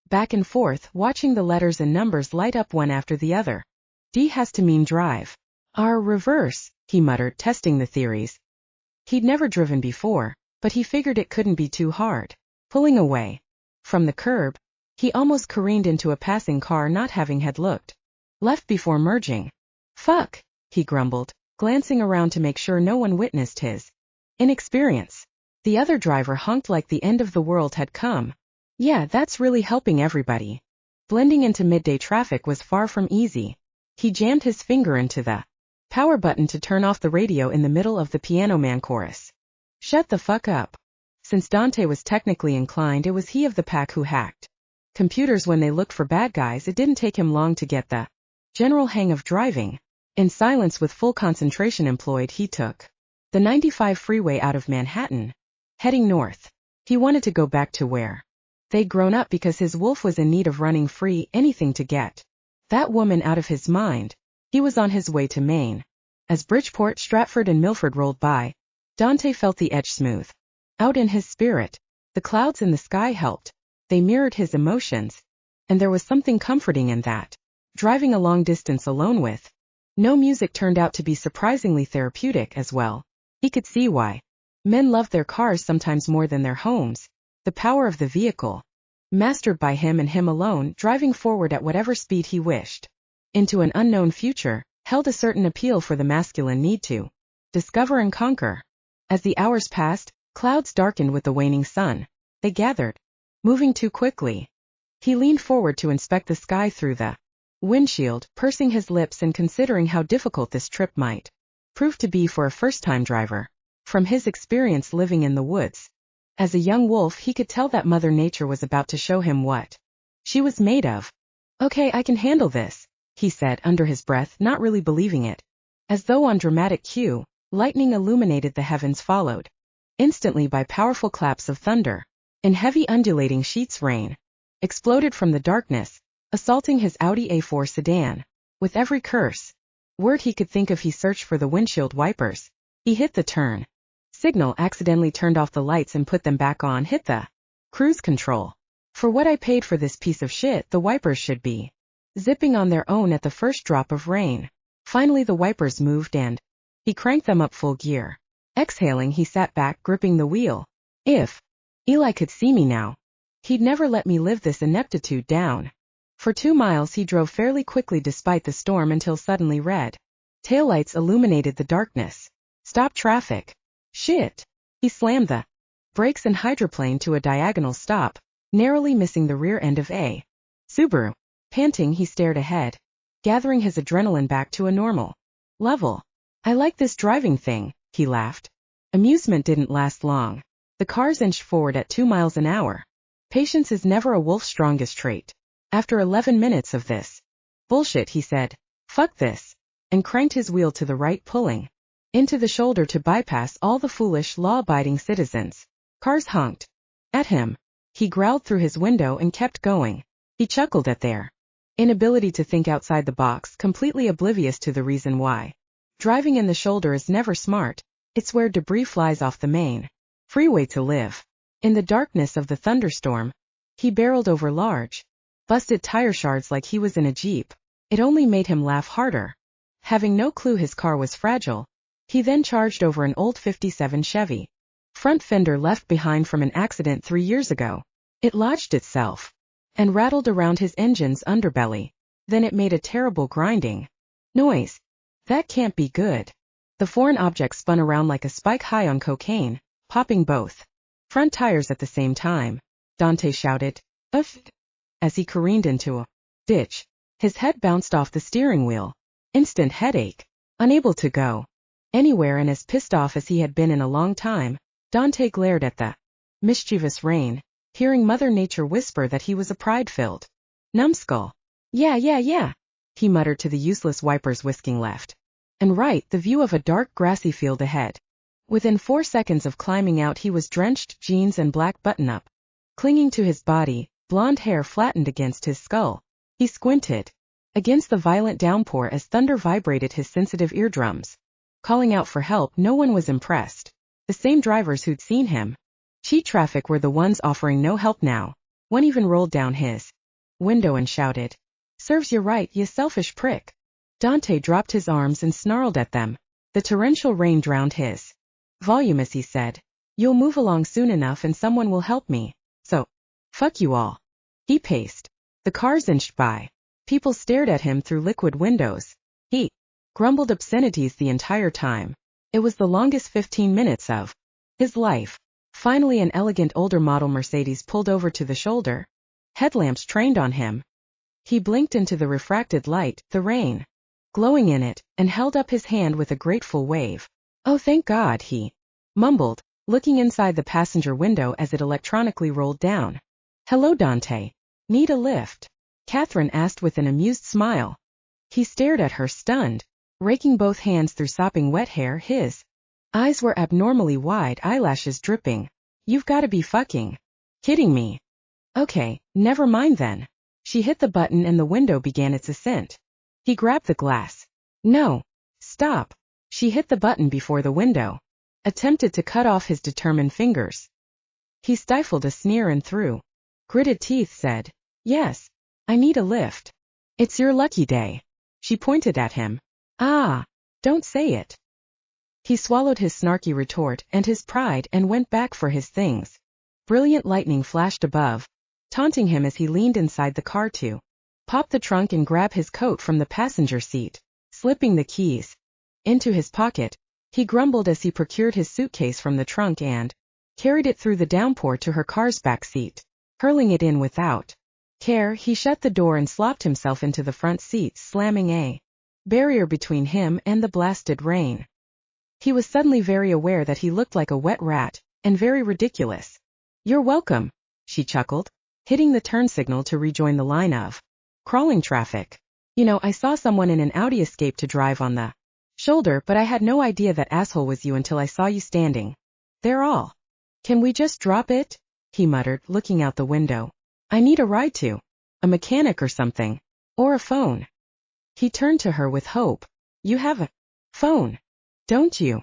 A: back and forth, watching the letters and numbers light up one after the other. D has to mean drive. R reverse, he muttered, testing the theories. He'd never driven before, but he figured it couldn't be too hard. Pulling away from the curb, he almost careened into a passing car, not having had looked left before merging. Fuck, he grumbled, glancing around to make sure no one witnessed his inexperience. The other driver honked like the end of the world had come. Yeah, that's really helping everybody. Blending into midday traffic was far from easy. He jammed his finger into the power button to turn off the radio in the middle of the Piano Man chorus. Shut the fuck up. Since Dontae was technically inclined, it was he of the pack who hacked computers when they looked for bad guys. It didn't take him long to get the general hang of driving. In silence, with full concentration employed, he took the 95 freeway out of Manhattan, heading north. He wanted to go back to where they'd grown up because his wolf was in need of running free, anything to get that woman out of his mind. He was on his way to Maine. As Bridgeport, Stratford and Milford rolled by, Dontae felt the edge smooth out in his spirit. The clouds in the sky helped. They mirrored his emotions, and there was something comforting in that. Driving a long distance alone with no music turned out to be surprisingly therapeutic as well. He could see why men loved their cars sometimes more than their homes. The power of the vehicle, mastered by him and him alone, driving forward at whatever speed he wished into an unknown future, held a certain appeal for the masculine need to discover and conquer. As the hours passed, clouds darkened with the waning sun. They gathered, moving too quickly. He leaned forward to inspect the sky through the windshield, pursing his lips and considering how difficult this trip might prove to be for a first-time driver. From his experience living in the woods as a young wolf, he could tell that Mother Nature was about to show him what she was made of. Okay, I can handle this, he said under his breath, not really believing it. As though on dramatic cue, lightning illuminated the heavens, followed instantly by powerful claps of thunder. In heavy undulating sheets, rain exploded from the darkness, assaulting his Audi A4 sedan. With every curse word he could think of, he searched for the windshield wipers. He hit the turn signal, accidentally turned off the lights and put them back on, hit the cruise control. For what I paid for this piece of shit, the wipers should be zipping on their own at the first drop of rain. Finally the wipers moved and he cranked them up full gear. Exhaling, he sat back, gripping the wheel. If Eli could see me now, he'd never let me live this ineptitude down. For 2 miles he drove fairly quickly despite the storm until suddenly red taillights illuminated the darkness. Stop traffic. Shit. He slammed the brakes and hydroplaned to a diagonal stop, narrowly missing the rear end of a Subaru. Panting, he stared ahead, gathering his adrenaline back to a normal level. I like this driving thing, he laughed. Amusement didn't last long. The cars inched forward at 2 miles an hour. Patience is never a wolf's strongest trait. After 11 minutes of this bullshit, he said, fuck this, and cranked his wheel to the right, pulling into the shoulder to bypass all the foolish, law-abiding citizens. Cars honked at him. He growled through his window and kept going. He chuckled at their inability to think outside the box, completely oblivious to the reason why driving in the shoulder is never smart. It's where debris flies off the main freeway to live. In the darkness of the thunderstorm, he barreled over large busted tire shards like he was in a Jeep. It only made him laugh harder. Having no clue his car was fragile, he then charged over an old '57 Chevy. Front fender left behind from an accident 3 years ago. It lodged itself and rattled around his engine's underbelly. Then it made a terrible grinding noise. That can't be good. The foreign object spun around like a spike high on cocaine, popping both front tires at the same time. Dontae shouted, "Uff!" as he careened into a ditch. His head bounced off the steering wheel. Instant headache. Unable to go anywhere and as pissed off as he had been in a long time, Dontae glared at the mischievous rain, hearing Mother Nature whisper that he was a pride-filled numbskull. Yeah, he muttered to the useless wipers whisking left and right, the view of a dark grassy field ahead. Within 4 seconds of climbing out he was drenched jeans and black button-up. Clinging to his body, blonde hair flattened against his skull. He squinted against the violent downpour as thunder vibrated his sensitive eardrums. Calling out for help, no one was impressed. The same drivers who'd seen him cheat traffic were the ones offering no help now. One even rolled down his window and shouted, "Serves you right, you selfish prick." Dontae dropped his arms and snarled at them. The torrential rain drowned his volume as he said, "You'll move along soon enough and someone will help me. So, fuck you all." He paced. The cars inched by. People stared at him through liquid windows. He grumbled obscenities the entire time. It was the longest 15 minutes of his life. Finally, an elegant older model Mercedes pulled over to the shoulder. Headlamps trained on him. He blinked into the refracted light, the rain glowing in it, and held up his hand with a grateful wave. "Oh, thank God," he mumbled, looking inside the passenger window as it electronically rolled down. "Hello, Dontae. Need a lift?" Catherine asked with an amused smile. He stared at her stunned, raking both hands through sopping wet hair. His eyes were abnormally wide, eyelashes dripping. "You've gotta be fucking kidding me." "Okay, never mind then." She hit the button and the window began its ascent. He grabbed the glass. "No. Stop." She hit the button before the window attempted to cut off his determined fingers. He stifled a sneer and through gritted teeth said, "Yes, I need a lift." "It's your lucky day." She pointed at him. "Ah, don't say it." He swallowed his snarky retort and his pride and went back for his things. Brilliant lightning flashed above, taunting him as he leaned inside the car to pop the trunk and grab his coat from the passenger seat. Slipping the keys into his pocket, he grumbled as he procured his suitcase from the trunk and carried it through the downpour to her car's back seat. Hurling it in without care, he shut the door and slopped himself into the front seat, slamming a barrier between him and the blasted rain. He was suddenly very aware that he looked like a wet rat, and very ridiculous. "You're welcome," she chuckled, hitting the turn signal to rejoin the line of crawling traffic. "You know, I saw someone in an Audi escape to drive on the shoulder, but I had no idea that asshole was you until I saw you standing there all. Can we just drop it?" he muttered, looking out the window. "I need a ride to a mechanic or something. Or a phone." He turned to her with hope. "You have a phone, don't you?"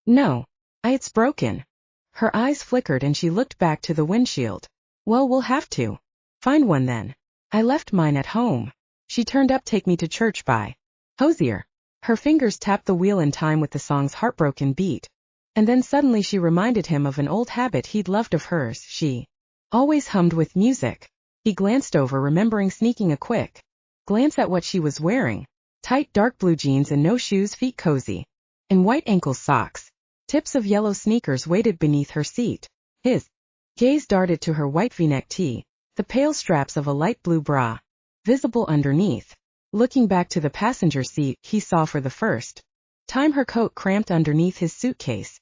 A: "No. It's broken." Her eyes flickered and she looked back to the windshield. "Well, we'll have to find one then. I left mine at home." She turned up Take Me to Church by Hosier. Her fingers tapped the wheel in time with the song's heartbroken beat. And then suddenly she reminded him of an old habit he'd loved of hers. She always hummed with music. He glanced over, remembering sneaking a quick glance at what she was wearing. Tight dark blue jeans and no shoes, feet cozy in white ankle socks. Tips of yellow sneakers waited beneath her seat. His gaze darted to her white v-neck tee, the pale straps of a light blue bra visible underneath. Looking back to the passenger seat, he saw for the first time her coat cramped underneath his suitcase.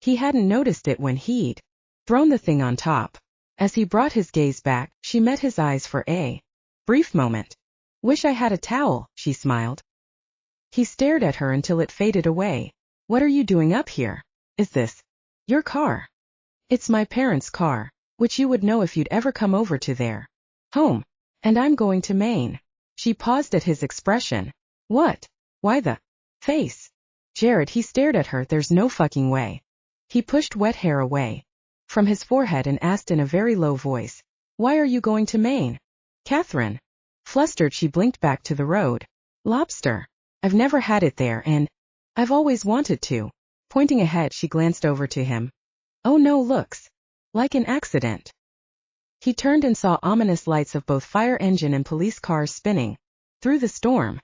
A: He hadn't noticed it when he'd thrown the thing on top. As he brought his gaze back, she met his eyes for a brief moment. "Wish I had a towel," she smiled. He stared at her until it faded away. "What are you doing up here? Is this your car?" "It's my parents' car, which you would know if you'd ever come over to their home. And I'm going to Maine." She paused at his expression. "What? Why the face?" "Jared," he stared at her, "there's no fucking way." He pushed wet hair away from his forehead and asked in a very low voice, "Why are you going to Maine?" Catherine. Flustered, she blinked back to the road. Lobster. I've never had it there and I've always wanted to. Pointing ahead, she glanced over to him. Oh no, looks like an accident. He turned and saw ominous lights of both fire engine and police cars spinning through the storm.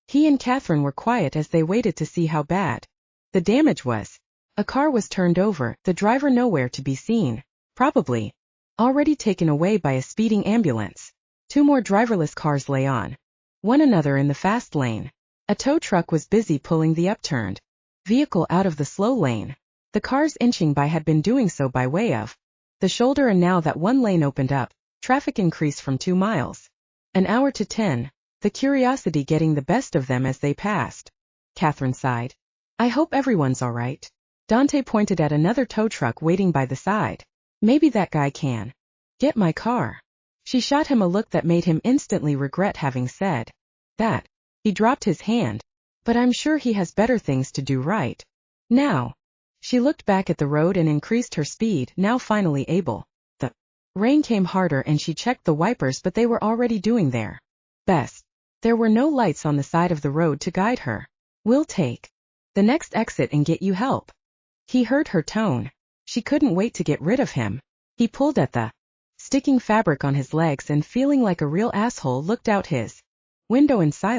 A: He and Catherine were quiet as they waited to see how bad the damage was. A car was turned over, the driver nowhere to be seen, probably already taken away by a speeding ambulance. 2 more driverless cars lay on one another in the fast lane. A tow truck was busy pulling the upturned vehicle out of the slow lane. The cars inching by had been doing so by way of the shoulder, and now that one lane opened up, traffic increased from 2 miles an hour to 10, the curiosity getting the best of them as they passed. Catherine sighed. I hope everyone's all right. Dontae pointed at another tow truck waiting by the side. Maybe that guy can get my car. She shot him a look that made him instantly regret having said that. He dropped his hand. But I'm sure he has better things to do right now. She looked back at the road and increased her speed, now finally able. The rain came harder and she checked the wipers, but they were already doing their best. There were no lights on the side of the road to guide her. We'll take the next exit and get you help. He heard her tone. She couldn't wait to get rid of him. He pulled at the sticking fabric on his legs and, feeling like a real asshole, looked out his window in silence.